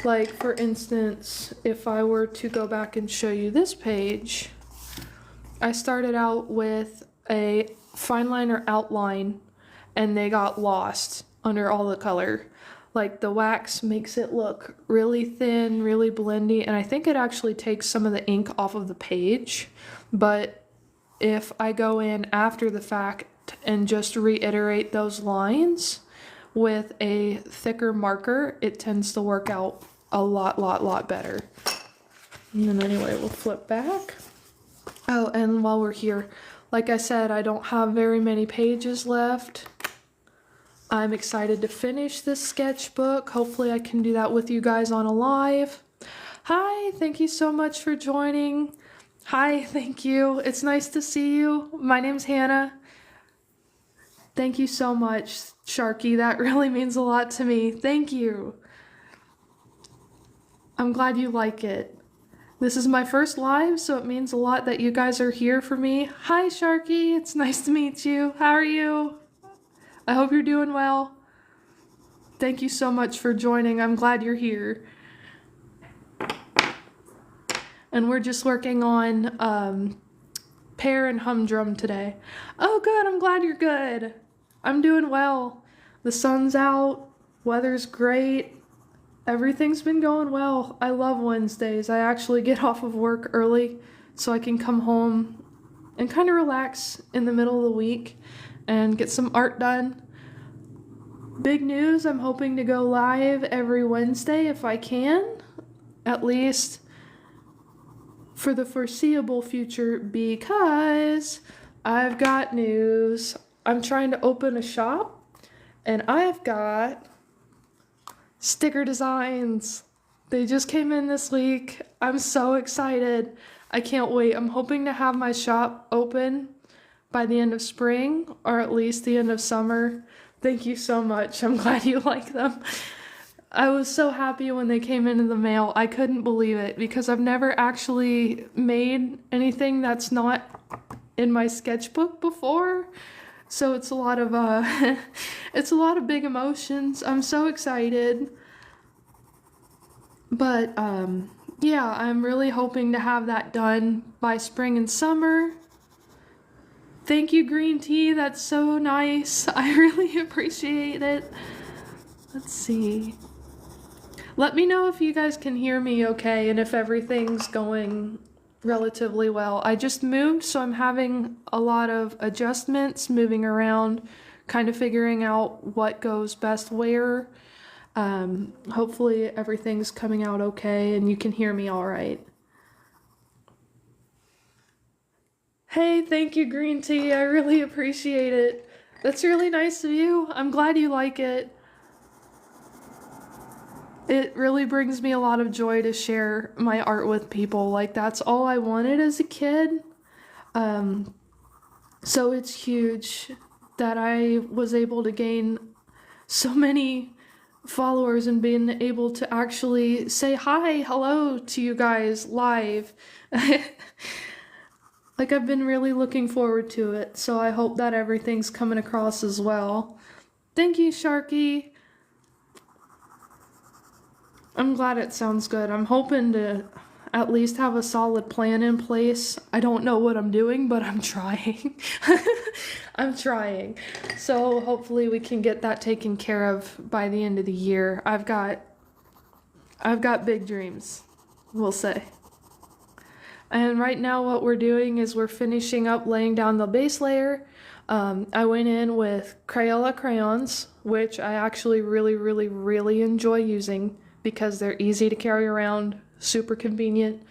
Like for instance, if I were to go back and show you this page, I started out with a fine liner outline and they got lost under all the color. Like the wax makes it look really thin, really blendy, and I think it actually takes some of the ink off of the page. But if I go in after the fact draft and just reiterate those lines with a thicker marker, it tends to work out a lot better. And then anyway, we'll flip back. Oh, and while we're here, like I said, I don't have very many pages left. I'm excited to finish this sketchbook. Hopefully I can do that with you guys on a live. Hi, thank you so much for joining. Hi, thank you. It's nice to see you. My name's Hannah. Thank you so much, Sharky. That really means a lot to me. Thank you. I'm glad you like it. This is my first live, so it means a lot that you guys are here for me. Hi, Sharky. It's nice to meet you. How are you? I hope you're doing well. Thank you so much for joining. I'm glad you're here. And we're just working on Pear and Humdrum today. Oh, good. I'm glad you're good. I'm doing well. The sun's out. Weather's great. Everything's been going well. I love Wednesdays. I actually get off of work early so I can come home and kind of relax in the middle of the week and get some art done. Big news, I'm hoping to go live every Wednesday if I can, at least for the foreseeable future, because I've got news. I'm trying to open a shop and I've got sticker designs. They just came in this week. I'm so excited. I can't wait. I'm hoping to have my shop open by the end of spring or at least the end of summer. Thank you so much. I'm glad you like them. I was so happy when they came into the mail. I couldn't believe it because I've never actually made anything that's not in my sketchbook before. So it's a lot of it's a lot of big emotions. I'm so excited. But yeah, I'm really hoping to have that done by spring and summer. Thank you, Green Tea. That's so nice. I really appreciate it. Let's see. Let me know if you guys can hear me okay and if everything's going relatively well. I just moved, so I'm having a lot of adjustments, moving around, kind of figuring out what goes best where. Hopefully everything's coming out okay and you can hear me all right. Hey, thank you, Green Tea. I really appreciate it. That's really nice of you. I'm glad you like it. It really brings me a lot of joy to share my art with people. Like, that's all I wanted as a kid. So it's huge that I was able to gain so many followers and being able to actually say hi, hello to you guys live. Like, I've been really looking forward to it, so I hope that everything's coming across as well. Thank you, Sharky. I'm glad it sounds good. I'm hoping to at least have a solid plan in place. I don't know what I'm doing, but I'm trying. I'm trying. So hopefully we can get that taken care of by the end of the year. I've got big dreams, we'll say. And right now what we're doing is we're finishing up laying down the base layer. I went in with Crayola crayons, which I actually really enjoy using because they're easy to carry around, super convenient.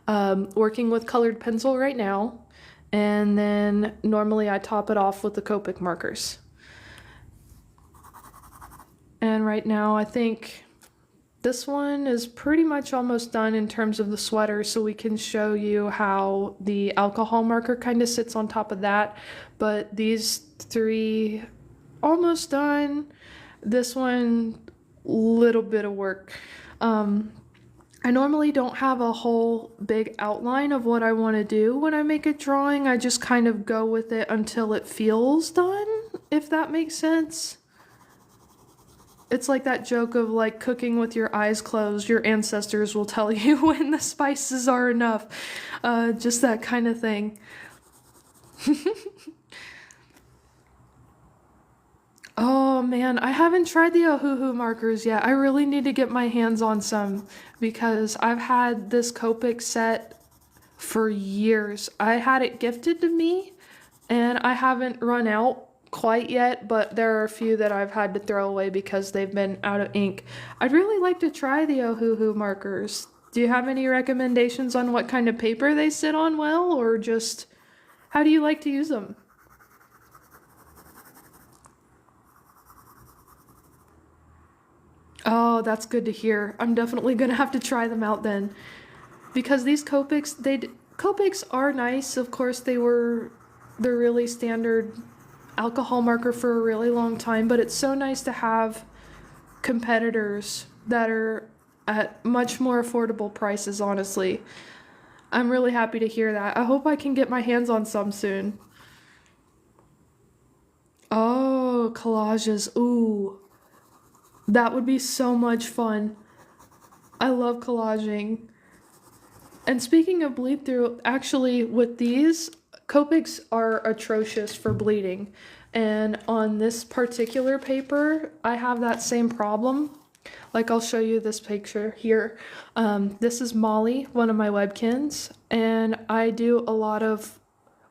Working with colored pencil right now, and then normally I top it off with the Copic markers. And right now I think this one is pretty much almost done in terms of the sweater, so we can show you how the alcohol marker kind of sits on top of that. But these three almost done. This one, little bit of work. I normally don't have a whole big outline of what I want to do when I make a drawing. I just kind of go with it until it feels done, if that makes sense. It's like that joke of like cooking with your eyes closed. Your ancestors will tell you when the spices are enough. Just that kind of thing. Oh man, I haven't tried the Ohuhu markers yet. I really need to get my hands on some because I've had this Copic set for years. I had it gifted to me and I haven't run out quite yet, but there are a few that I've had to throw away because they've been out of ink. I'd really like to try the Ohuhu markers. Do you have any recommendations on what kind of paper they sit on well, or just how do you like to use them? Oh, that's good to hear. I'm definitely gonna have to try them out then. Because these Copics, Copics are nice. Of course, they were the really standard alcohol marker for a really long time, but it's so nice to have competitors that are at much more affordable prices, honestly. I'm really happy to hear that. I hope I can get my hands on some soon. Oh, collages. Ooh, that would be so much fun. I love collaging. And speaking of bleed through, actually, with these, Copics are atrocious for bleeding. And on this particular paper, I have that same problem. Like, I'll show you this picture here. This is Molly, one of my Webkins, and I do a lot of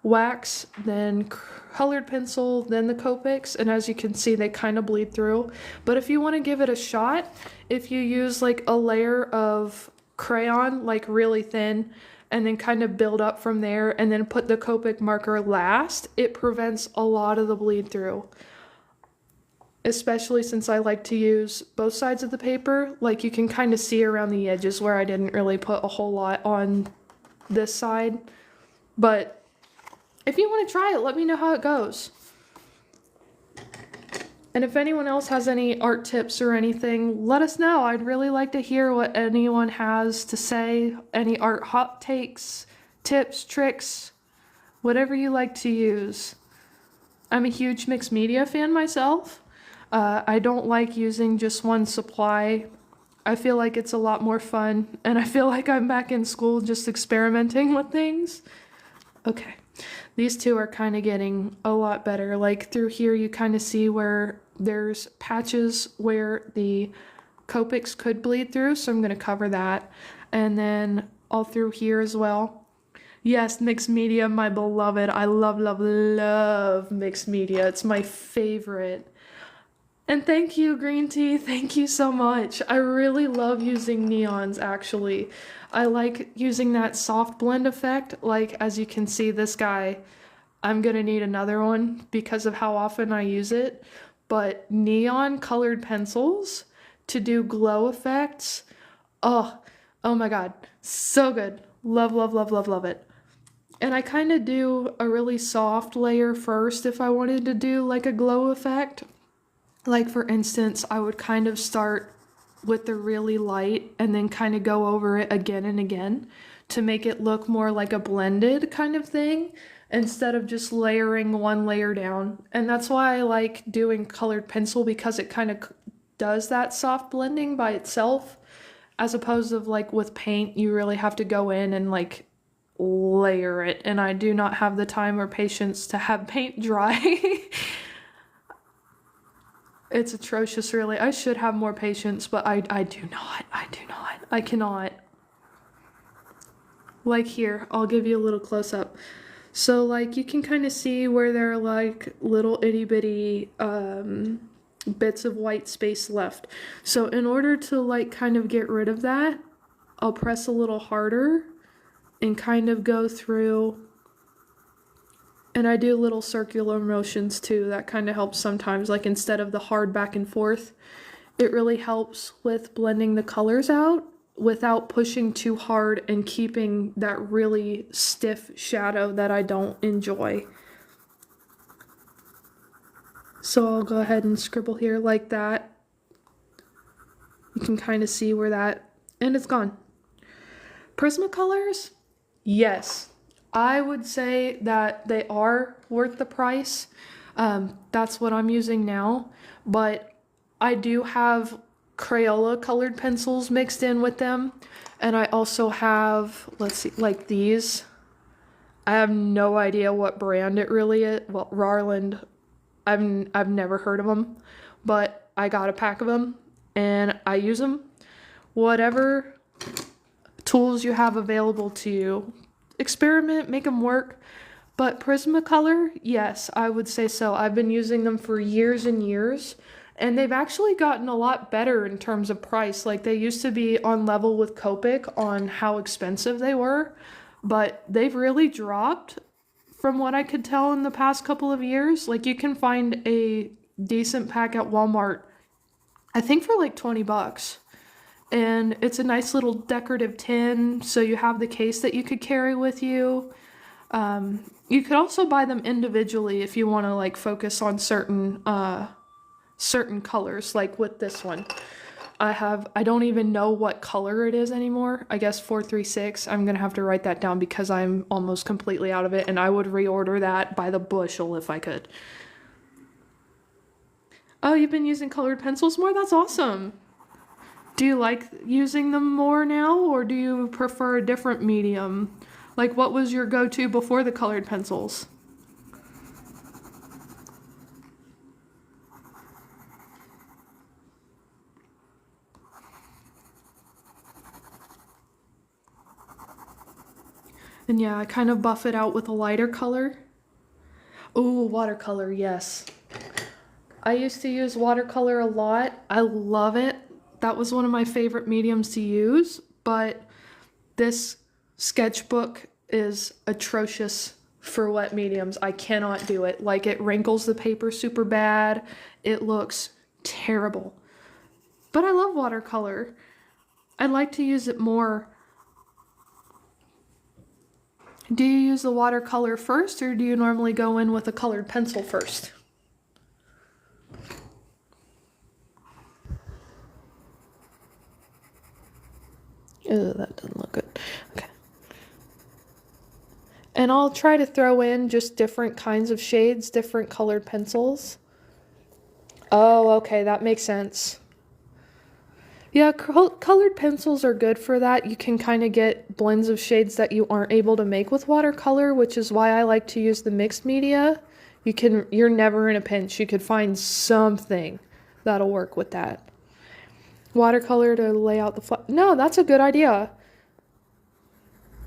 wax, then colored pencil, then the Copics, and as you can see, they kind of bleed through. But if you want to give it a shot, if you use like a layer of crayon, like really thin, and then kind of build up from there, and then put the Copic marker last, it prevents a lot of the bleed through. Especially since I like to use both sides of the paper, like you can kind of see around the edges where I didn't really put a whole lot on this side. But if you want to try it, let me know how it goes. And if anyone else has any art tips or anything, let us know. I'd really like to hear what anyone has to say, any art hot takes, tips, tricks, whatever you like to use. I'm a huge mixed media fan myself. I don't like using just one supply. I feel like it's a lot more fun, and I feel like I'm back in school just experimenting with things. Okay, these two are kind of getting a lot better. Like through here, you kind of see where there's patches where the Copics could bleed through, so I'm going to cover that. And then all through here as well. Yes, mixed media, my beloved. I love, love, love mixed media. It's my favorite. And thank you, Green Tea. Thank you so much. I really love using neons, actually. I like using that soft blend effect. Like, as you can see, this guy, I'm gonna need another one because of how often I use it. But neon colored pencils to do glow effects. Oh, oh my God. So good. Love, love, love, love, love it. And I kind of do a really soft layer first if I wanted to do like a glow effect. Like for instance, I would kind of start with the really light and then kind of go over it again and again to make it look more like a blended kind of thing instead of just layering one layer down. And that's why I like doing colored pencil, because it kind of does that soft blending by itself, as opposed to like with paint, you really have to go in and like layer it. And I do not have the time or patience to have paint dry. It's atrocious, really. I should have more patience, but I do not. I do not. I cannot. Like here, I'll give you a little close up. So like you can kind of see where there are like little itty bitty bits of white space left. So in order to like kind of get rid of that, I'll press a little harder and kind of go through. And I do little circular motions too. That kind of helps sometimes, like instead of the hard back and forth. It really helps with blending the colors out without pushing too hard and keeping that really stiff shadow that I don't enjoy. So I'll go ahead and scribble here like that. You can kind of see where that, and it's gone. Prismacolors? Yes. I would say that they are worth the price. That's what I'm using now, but I do have Crayola colored pencils mixed in with them, and I also have, let's see, like these. I have no idea what brand it really is. Well, Rarland, I've never heard of them, but I got a pack of them and I use them. Whatever tools you have available to you, experiment, make them work. But Prismacolor, yes, I would say so. I've been using them for years and years, and they've actually gotten a lot better in terms of price. Like they used to be on level with Copic on how expensive they were, but they've really dropped from what I could tell in the past couple of years. Like you can find a decent pack at Walmart, I think for like 20 bucks. And it's a nice little decorative tin, so you have the case that you could carry with you. You could also buy them individually if you want to like focus on certain colors, like with this one. I don't even know what color it is anymore. I guess 436. I'm gonna have to write that down because I'm almost completely out of it, and I would reorder that by the bushel if I could. Oh, you've been using colored pencils more? That's awesome. Do you like using them more now, or do you prefer a different medium? Like, what was your go-to before the colored pencils? And yeah, I kind of buff it out with a lighter color. Ooh, watercolor, yes. I used to use watercolor a lot. I love it. That was one of my favorite mediums to use, but this sketchbook is atrocious for wet mediums. I cannot do it. Like, it wrinkles the paper super bad. It looks terrible. But I love watercolor. I'd like to use it more. Do you use the watercolor first, or do you normally go in with a colored pencil first? Oh, that doesn't look good. Okay. And I'll try to throw in just different kinds of shades, different colored pencils. Oh, okay, that makes sense. Yeah, colored pencils are good for that. You can kind of get blends of shades that you aren't able to make with watercolor, which is why I like to use the mixed media. You're never in a pinch. You could find something that'll work with that. Watercolor to lay out the no, that's a good idea.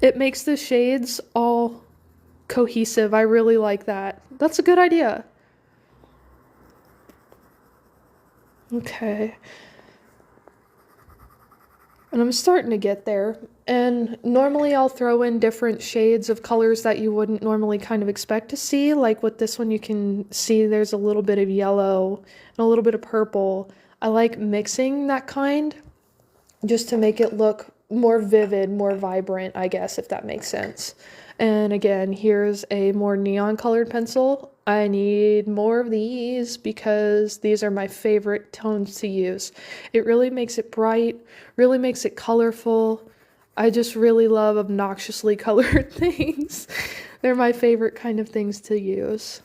It makes the shades all cohesive. I really like that. That's a good idea. Okay. And I'm starting to get there. And normally I'll throw in different shades of colors that you wouldn't normally kind of expect to see. Like with this one, you can see there's a little bit of yellow and a little bit of purple. I like mixing that kind just to make it look more vivid, more vibrant, I guess, if that makes sense. And again, here's a more neon colored pencil. I need more of these because these are my favorite tones to use. It really makes it bright, really makes it colorful. I just really love obnoxiously colored things. They're my favorite kind of things to use.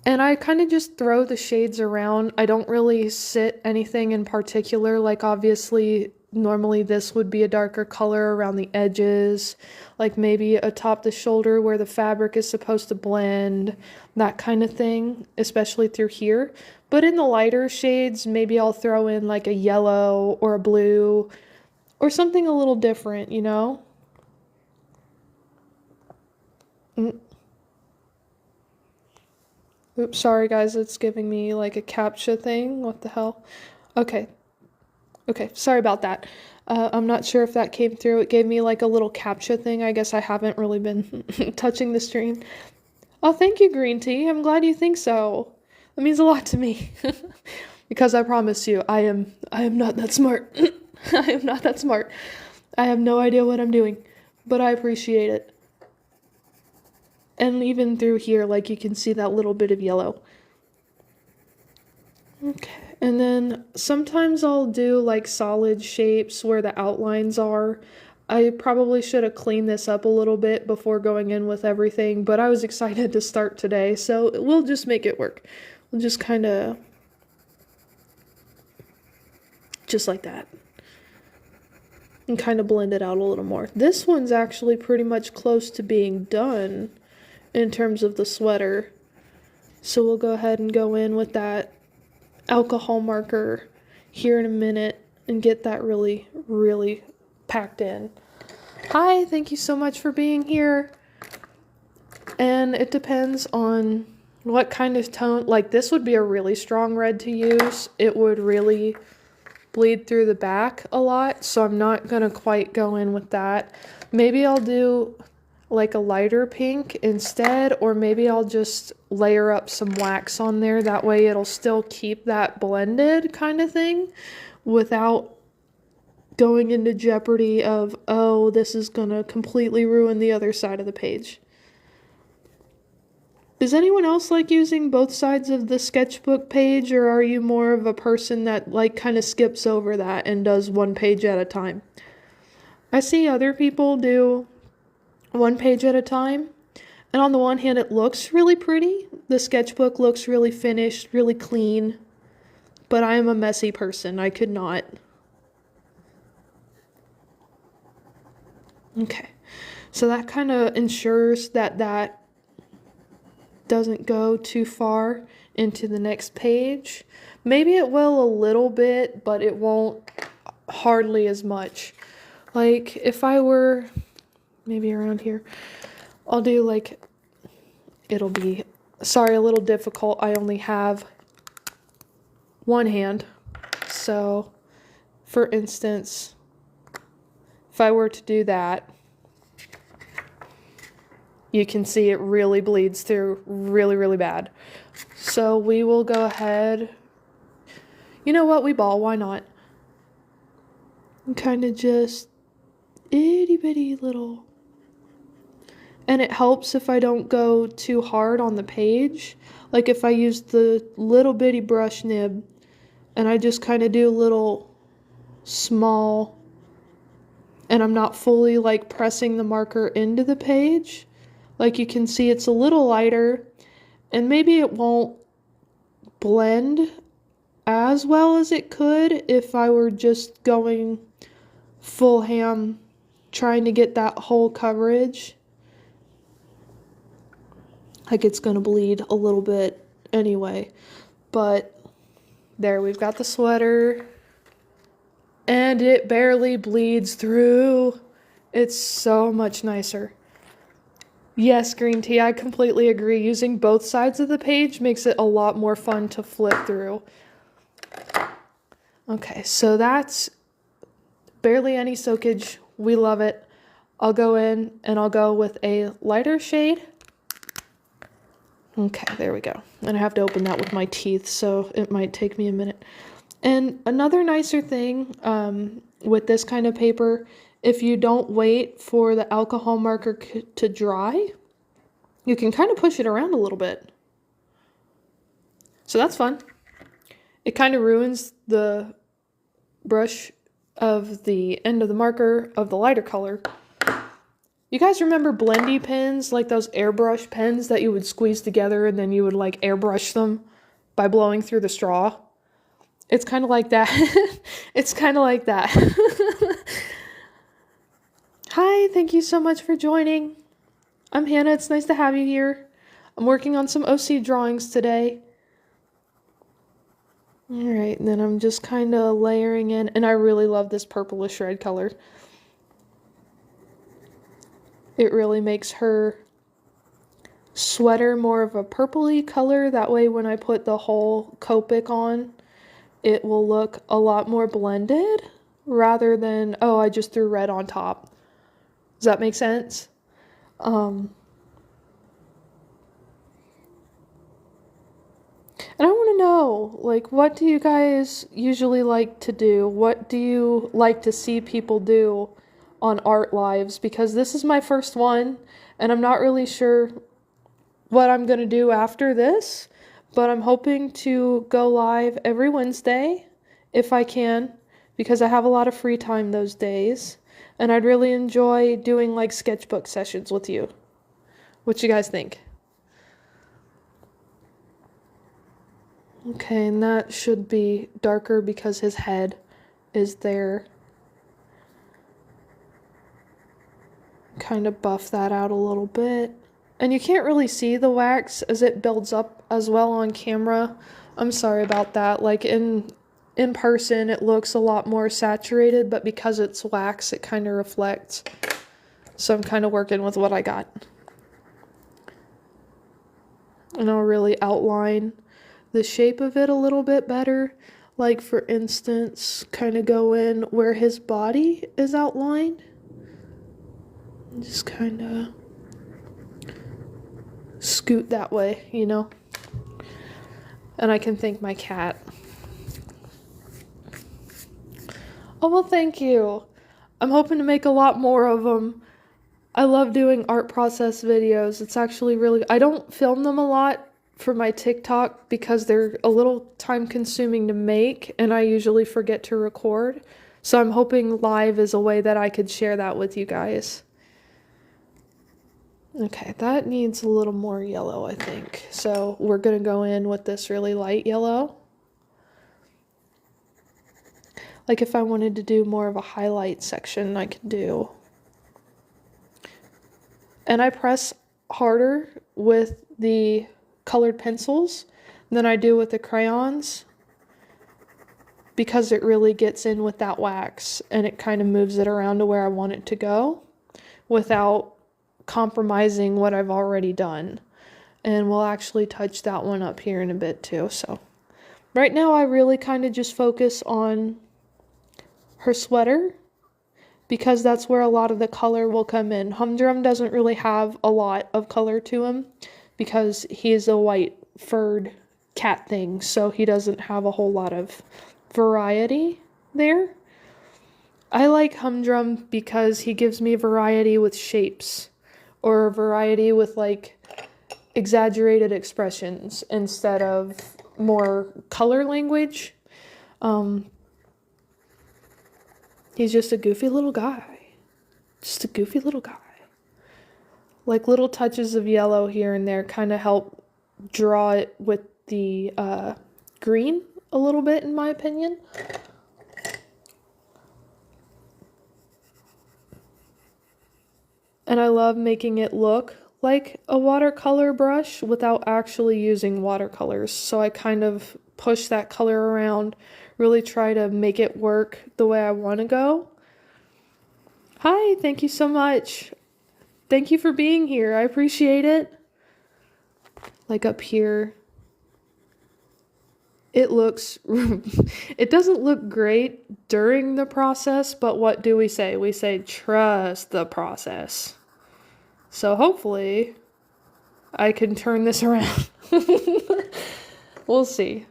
And I kind of just throw the shades around. I don't really sit anything in particular. Like obviously, normally this would be a darker color around the edges, like maybe atop the shoulder where the fabric is supposed to blend, that kind of thing, especially through here. But in the lighter shades, maybe I'll throw in like a yellow or a blue or something a little different, you know? Oops, sorry guys, it's giving me like a CAPTCHA thing. What the hell? Okay. Okay, sorry about that. I'm not sure if that came through. It gave me like a little CAPTCHA thing. I guess I haven't really been touching the screen. Oh, thank you, Green Tea. I'm glad you think so. That means a lot to me. Because I promise you, I am not that smart. I am not that smart. I have no idea what I'm doing, but I appreciate it. And even through here, like you can see that little bit of yellow. Okay, and then sometimes I'll do like solid shapes where the outlines are. I probably should have cleaned this up a little bit before going in with everything, but I was excited to start today, so we'll just make it work. We'll just kind of, just like that. And kind of blend it out a little more. This one's actually pretty much close to being done in terms of the sweater. So we'll go ahead and go in with that alcohol marker here in a minute and get that really, really packed in. Hi, thank you so much for being here. And it depends on what kind of tone. Like this would be a really strong red to use. It would really bleed through the back a lot, so I'm not gonna quite go in with that. Maybe I'll do like a lighter pink instead, or maybe I'll just layer up some wax on there. That way it'll still keep that blended kind of thing without going into jeopardy of, oh, this is gonna completely ruin the other side of the page. Does anyone else like using both sides of the sketchbook page, or are you more of a person that like kind of skips over that and does one page at a time? I see other people do one page at a time, and on the one hand it looks really pretty. The sketchbook looks really finished, really clean, but I am a messy person. I could not. Okay, so that kind of ensures that that doesn't go too far into the next page. Maybe it will a little bit, but it won't hardly as much. Like if I were maybe around here, I'll do like, it'll be, sorry, a little difficult. I only have one hand. So for instance, if I were to do that, you can see it really bleeds through really, really bad. So we will go ahead. You know what? We ball. Why not? And kind of just itty bitty little. And it helps if I don't go too hard on the page. Like if I use the little bitty brush nib and I just kind of do a little small, and I'm not fully like pressing the marker into the page. Like you can see it's a little lighter, and maybe it won't blend as well as it could if I were just going full ham, trying to get that whole coverage. Like it's gonna bleed a little bit anyway. But there, we've got the sweater, and it barely bleeds through. It's so much nicer. Yes, green tea, I completely agree. Using both sides of the page makes it a lot more fun to flip through. Okay, so that's barely any soakage. We love it. I'll go in and I'll go with a lighter shade. Okay, there we go. And I have to open that with my teeth, so it might take me a minute. And another nicer thing with this kind of paper, if you don't wait for the alcohol marker to dry, you can kind of push it around a little bit. So that's fun. It kind of ruins the brush of the end of the marker of the lighter color. You guys remember blendy pens, like those airbrush pens that you would squeeze together and then you would like airbrush them by blowing through the straw? It's kind of like that. It's kind of like that. Hi, thank you so much for joining. I'm Hannah. It's nice to have you here. I'm working on some OC drawings today. Alright, and then I'm just kind of layering in, and I really love this purplish red color. It really makes her sweater more of a purpley color. That way when I put the whole Copic on, it will look a lot more blended rather than, oh, I just threw red on top. Does that make sense? And I want to know, like, what do you guys usually like to do? What do you like to see people do on Art Lives? Because this is my first one, and I'm not really sure what I'm going to do after this, but I'm hoping to go live every Wednesday, if I can, because I have a lot of free time those days, and I'd really enjoy doing, like, sketchbook sessions with you. What you guys think? Okay, and that should be darker because his head is there. Kind of buff that out a little bit. And you can't really see the wax as it builds up as well on camera. I'm sorry about that. Like in person, it looks a lot more saturated, but because it's wax, it kind of reflects. So I'm kind of working with what I got. and I'll really outline the shape of it a little bit better. Like, for instance, kind of go in where his body is outlined. And just kind of scoot that way, you know? And I can thank my cat. Oh, well, thank you. I'm hoping to make a lot more of them. I love doing art process videos. It's actually really... I don't film them a lot for my TikTok because they're a little time consuming to make, and I usually forget to record. So I'm hoping live is a way that I could share that with you guys. Okay, that needs a little more yellow, I think. So we're gonna go in with this really light yellow. Like, if I wanted to do more of a highlight section, I could do. And I press harder with the colored pencils than I do with the crayons because it really gets in with that wax and it kind of moves it around to where I want it to go without compromising what I've already done. And we'll actually touch that one up here in a bit too. So right now I really kind of just focus on her sweater because that's where a lot of the color will come in. Humdrum doesn't really have a lot of color to him because he is a white furred cat thing, so he doesn't have a whole lot of variety there. I like Humdrum because he gives me variety with shapes or variety with like exaggerated expressions instead of more color language. He's just a goofy little guy. Just a goofy little guy. Like little touches of yellow here and there kind of help draw it with the green a little bit, in my opinion. And I love making it look like a watercolor brush without actually using watercolors. So I kind of push that color around, really try to make it work the way I want to go. Hi, thank you so much. Thank you for being here. I appreciate it. Like up here, it looks, it doesn't look great during the process, but what do we say? We say trust the process. So hopefully I can turn this around. We'll see.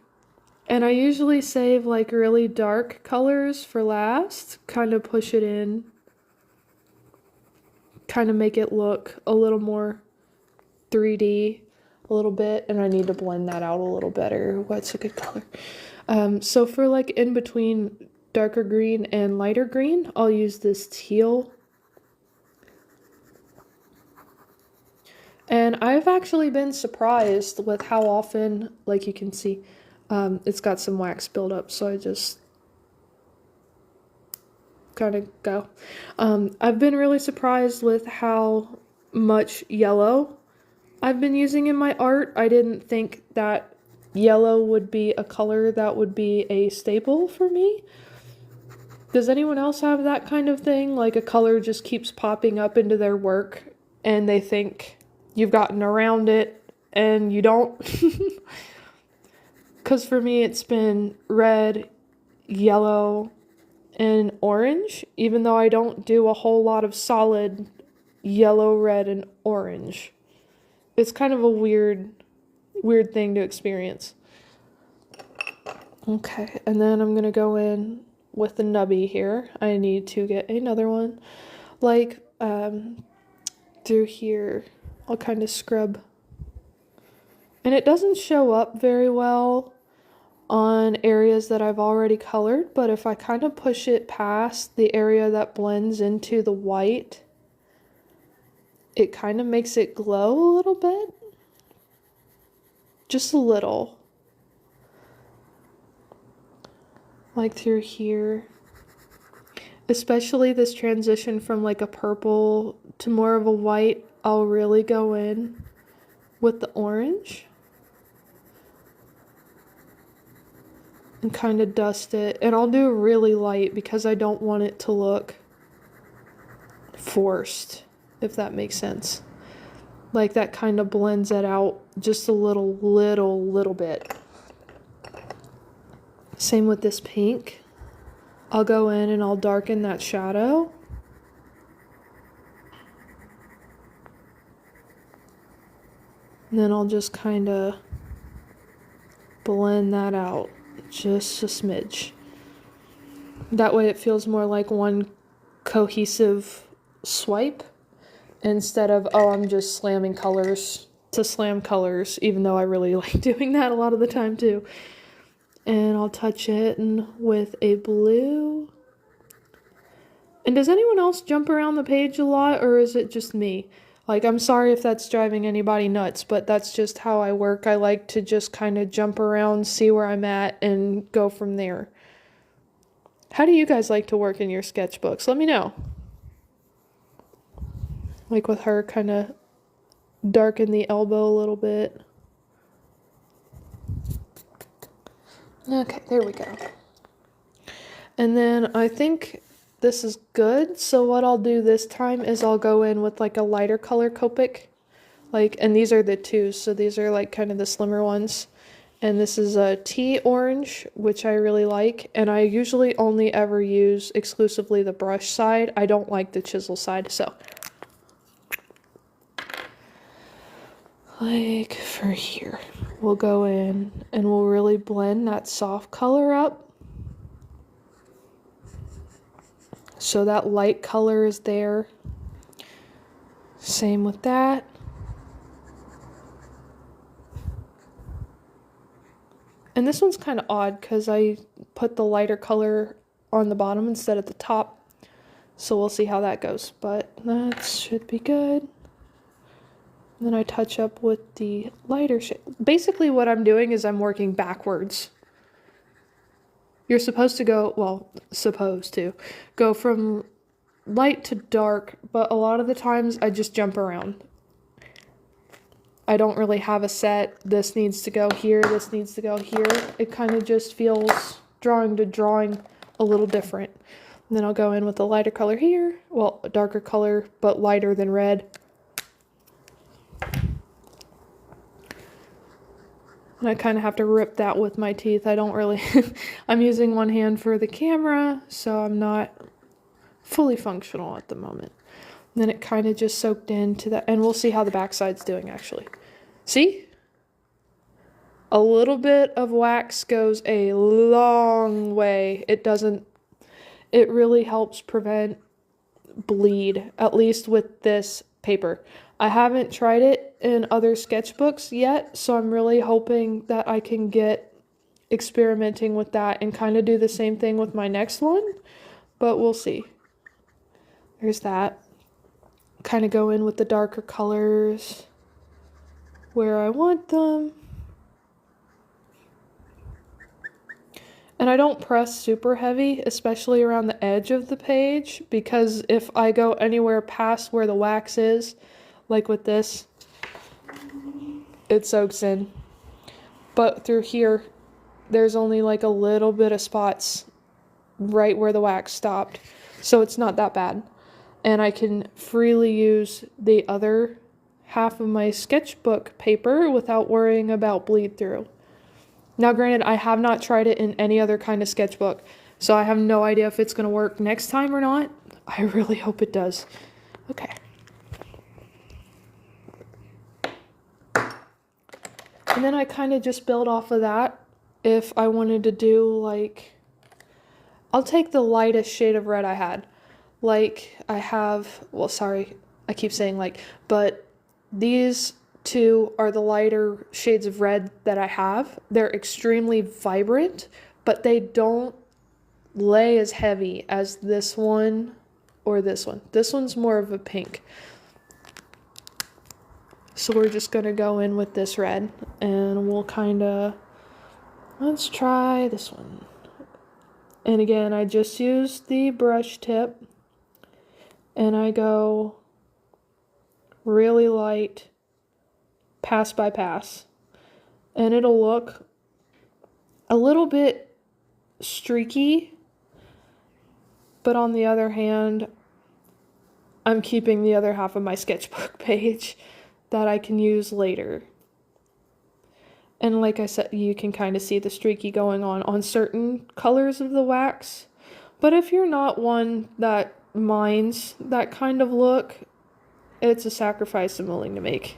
And I usually save like really dark colors for last, kind of push it in, kind of make it look a little more 3D a little bit, and I need to blend that out a little better. What's a good color? So for like in between darker green and lighter green, I'll use this teal. And I've actually been surprised with how often, like you can see, it's got some wax buildup, so I just kind of go. I've been really surprised with how much yellow I've been using in my art. I didn't think that yellow would be a color that would be a staple for me. Does anyone else have that kind of thing? Like a color just keeps popping up into their work and they think you've gotten around it and you don't? Because for me it's been red, yellow, and orange, even though I don't do a whole lot of solid yellow, red, and orange. It's kind of a weird thing to experience. Okay, and then I'm gonna go in with the nubby here. I need to get another one. Like, through here, I'll kind of scrub. And it doesn't show up very well on areas that I've already colored, but if I kind of push it past the area that blends into the white, it kind of makes it glow a little bit. Just a little. Like through here. Especially this transition from like a purple to more of a white, I'll really go in with the orange. And kind of dust it. And I'll do really light because I don't want it to look forced, if that makes sense. Like that kind of blends it out just a little bit. Same with this pink. I'll go in and I'll darken that shadow. And then I'll just kind of blend that out just a smidge. That way it feels more like one cohesive swipe instead of, oh, I'm just slamming colors to slam colors, even though I really like doing that a lot of the time too. And I'll touch it with a blue. And does anyone else jump around the page a lot, or is it just me? Like, I'm sorry if that's driving anybody nuts, but that's just how I work. I like to just kind of jump around, see where I'm at, and go from there. How do you guys like to work in your sketchbooks? Let me know. Like with her, kind of darken the elbow a little bit. Okay, there we go. And then I think this is good. So what I'll do this time is I'll go in with like a lighter color Copic. And these are the twos, so these are like kind of the slimmer ones. And this is a tea orange, which I really like. And I usually only ever use exclusively the brush side. I don't like the chisel side, so. Like for here, we'll go in and we'll really blend that soft color up. So that light color is there. Same with that. And this one's kind of odd because I put the lighter color on the bottom instead of the top. So we'll see how that goes, but that should be good. And then I touch up with the lighter shade. Basically what I'm doing is I'm working backwards. You're supposed to go, well, go from light to dark, but a lot of the times I just jump around. I don't really have a set, this needs to go here, this needs to go here. It kind of just feels drawing to drawing a little different. And then I'll go in with a lighter color here, well, a darker color, but lighter than red. And I kind of have to rip that with my teeth. I don't really, I'm using one hand for the camera, so I'm not fully functional at the moment. And then it kind of just soaked into that, and we'll see how the backside's doing actually. See? A little bit of wax goes a long way. It really helps prevent bleed, at least with this paper. I haven't tried it in other sketchbooks yet, so I'm really hoping that I can get experimenting with that and kind of do the same thing with my next one, but we'll see. There's that. Kind of go in with the darker colors where I want them. And I don't press super heavy, especially around the edge of the page, because if I go anywhere past where the wax is, like with this, it soaks in. But through here, there's only like a little bit of spots right where the wax stopped, so it's not that bad. And I can freely use the other half of my sketchbook paper without worrying about bleed through. Now granted, I have not tried it in any other kind of sketchbook, so I have no idea if it's going to work next time or not. I really hope it does. Okay. And then I kind of just build off of that. If I wanted to do like, I'll take the lightest shade of red I had. Like I have, well, sorry, I keep saying like, but these two are the lighter shades of red that I have. They're extremely vibrant, but they don't lay as heavy as this one or this one. This one's more of a pink. So we're just going to go in with this red and we'll kind of, let's try this one. And again, I just use the brush tip and I go really light, pass by pass. And it'll look a little bit streaky, but on the other hand, I'm keeping the other half of my sketchbook page. that I can use later. And like I said, you can kind of see the streaky going on certain colors of the wax. But if you're not one that minds that kind of look, it's a sacrifice I'm willing to make.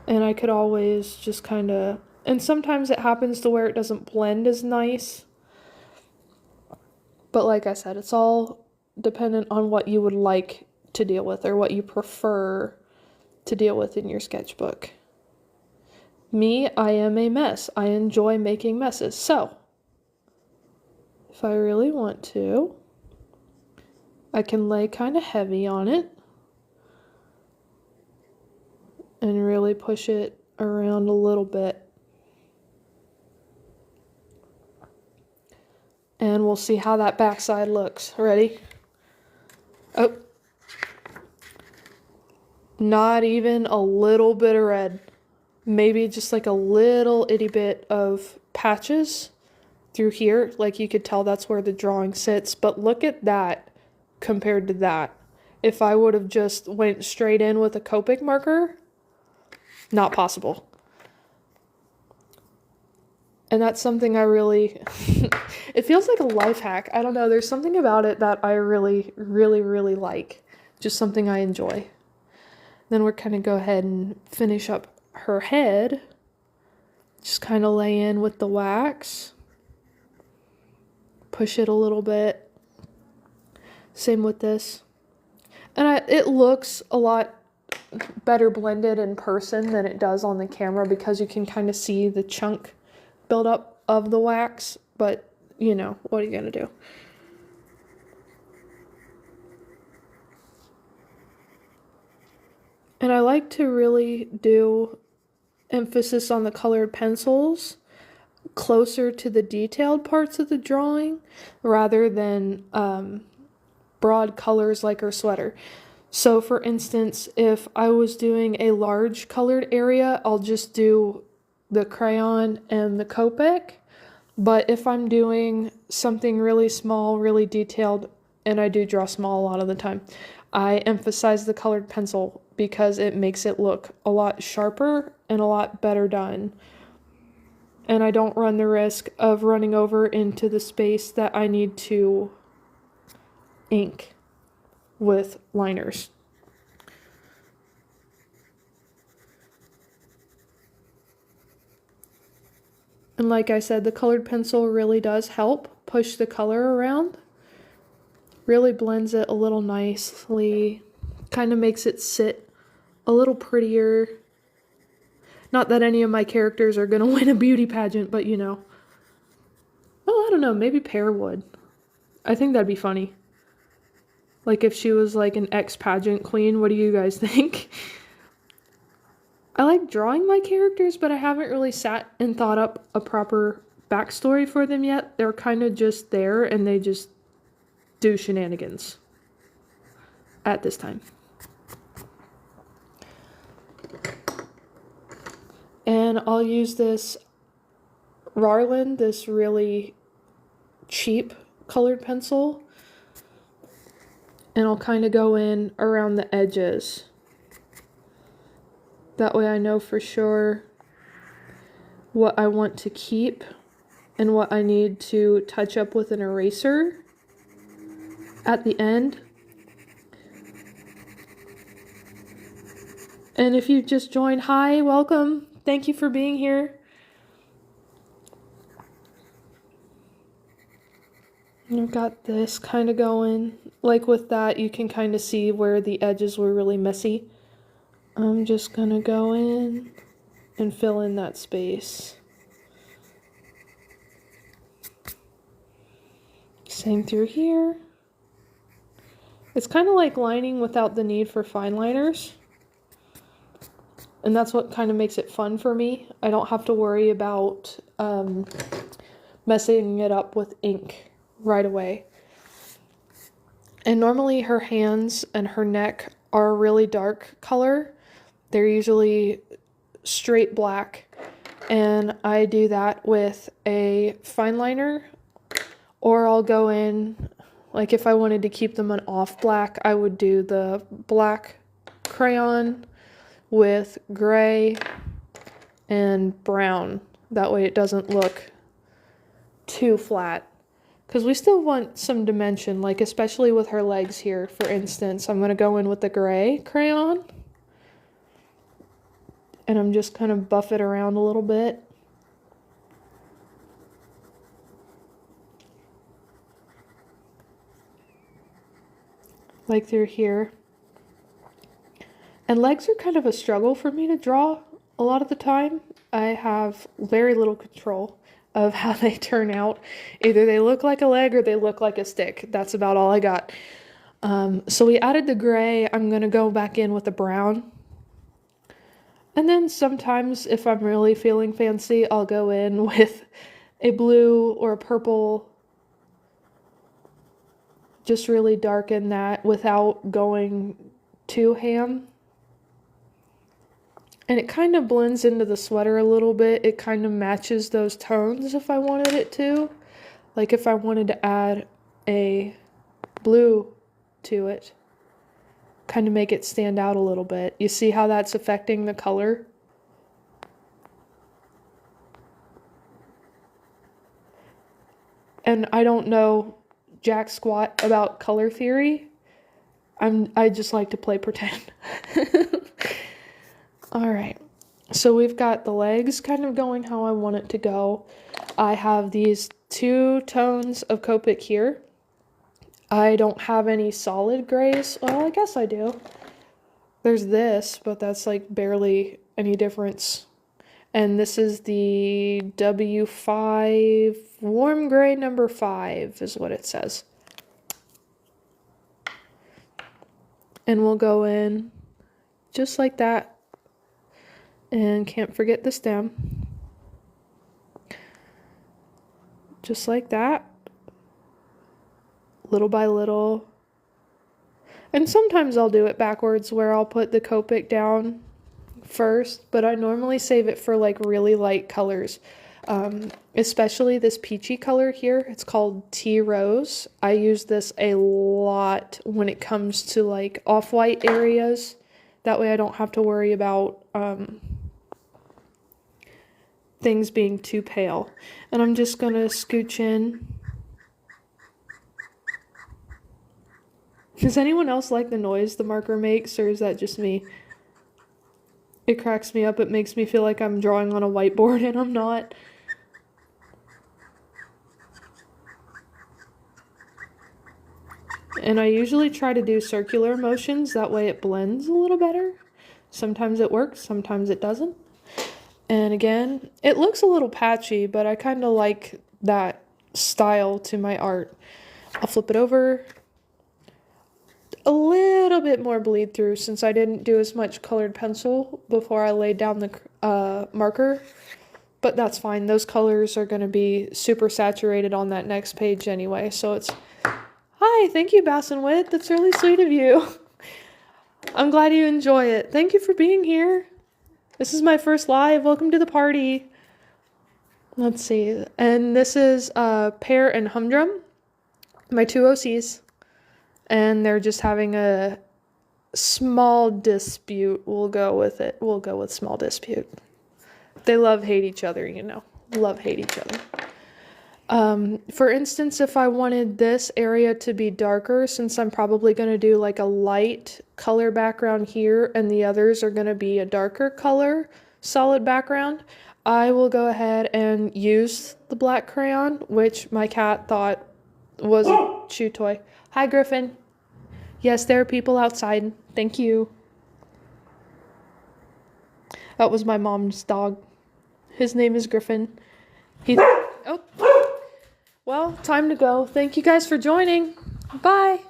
And I could always just kind of, and sometimes it happens to where it doesn't blend as nice. But like I said, it's all dependent on what you would like to deal with or what you prefer to deal with in your sketchbook. Me, I am a mess. I enjoy making messes. So, if I really want to, I can lay kind of heavy on it and really push it around a little bit. And we'll see how that backside looks. Ready? Oh. Not even a little bit of red. Maybe just like a little itty bit of patches through here. Like you could tell that's where the drawing sits. But look at that compared to that. If I would have just went straight in with a Copic marker, not possible. And that's something I really, it feels like a life hack. I don't know, there's something about it that I really, really, really like. Just something I enjoy. Then we're kind of go ahead and finish up her head. Just kind of lay in with the wax. Push it a little bit. Same with this. And it looks a lot better blended in person than it does on the camera because you can kind of see the chunk buildup of the wax. But, you know, what are you going to do? And I like to really do emphasis on the colored pencils closer to the detailed parts of the drawing rather than broad colors like her sweater. So for instance, if I was doing a large colored area, I'll just do the crayon and the Copic. But if I'm doing something really small, really detailed, and I do draw small a lot of the time, I emphasize the colored pencil because it makes it look a lot sharper and a lot better done. And I don't run the risk of running over into the space that I need to ink with liners. And like I said, the colored pencil really does help push the color around. Really blends it a little nicely. Kind of makes it sit a little prettier. Not that any of my characters are going to win a beauty pageant, but you know. Well, I don't know, maybe Pear would. I think that'd be funny. Like if she was like an ex-pageant queen, what do you guys think? I like drawing my characters, but I haven't really sat and thought up a proper backstory for them yet. They're kind of just there and they just do shenanigans at this time. And I'll use this Rarland, this really cheap colored pencil, and I'll kind of go in around the edges. That way I know for sure what I want to keep and what I need to touch up with an eraser at the end. And if you just joined, hi, welcome. Thank you for being here. And I've got this kind of going. Like with that, you can kind of see where the edges were really messy. I'm just gonna go in and fill in that space. Same through here. It's kind of like lining without the need for fine liners. And that's what kind of makes it fun for me. I don't have to worry about messing it up with ink right away. And normally her hands and her neck are a really dark color. They're usually straight black. And I do that with a fine liner. Or I'll go in, like if I wanted to keep them an off black, I would do the black crayon with gray and brown. That way it doesn't look too flat. Because we still want some dimension, like especially with her legs here, for instance. I'm going to go in with the gray crayon. And I'm just kind of buff it around a little bit. Like through here. And legs are kind of a struggle for me to draw a lot of the time. I have very little control of how they turn out. Either they look like a leg or they look like a stick. That's about all I got. So we added the gray. I'm going to go back in with the brown. And then sometimes if I'm really feeling fancy, I'll go in with a blue or a purple. Just really darken that without going too ham. And it kind of blends into the sweater a little bit. It kind of matches those tones if I wanted it to. Like if I wanted to add a blue to it. Kind of make it stand out a little bit. You see how that's affecting the color? And I don't know jack squat about color theory. I just like to play pretend. All right. So we've got the legs kind of going how I want it to go. I have these 2 tones of Copic here. I don't have any solid grays. Well, I guess I do. There's this, but that's like barely any difference. And this is the W5 warm gray number 5 is what it says. And we'll go in just like that. And can't forget the stem. Just like that. Little by little. And sometimes I'll do it backwards where I'll put the Copic down first, but I normally save it for like really light colors. Especially this peachy color here. It's called Tea Rose. I use this a lot when it comes to like off-white areas. That way I don't have to worry about things being too pale. And I'm just going to scooch in. Does anyone else like the noise the marker makes, or is that just me? It cracks me up. It makes me feel like I'm drawing on a whiteboard and I'm not. And I usually try to do circular motions, that way it blends a little better. Sometimes it works, sometimes it doesn't. And again, it looks a little patchy, but I kind of like that style to my art. I'll flip it over. A little bit more bleed through since I didn't do as much colored pencil before I laid down the marker. But that's fine. Those colors are going to be super saturated on that next page anyway. So it's... Hi, thank you, Bass and Wit. That's really sweet of you. I'm glad you enjoy it. Thank you for being here. This is my first live. Welcome to the party. Let's see. And this is Pear and Humdrum, my 2 OCs. And they're just having a small dispute. We'll go with it. We'll go with small dispute. They hate each other, you know. Hate each other. For instance, if I wanted this area to be darker, since I'm probably going to do like a light color background here and the others are going to be a darker color solid background, I will go ahead and use the black crayon, which my cat thought was a chew toy. Hi, Griffin. Yes, there are people outside. Thank you. That was my mom's dog. His name is Griffin. Oh. Well, time to go. Thank you guys for joining. Bye.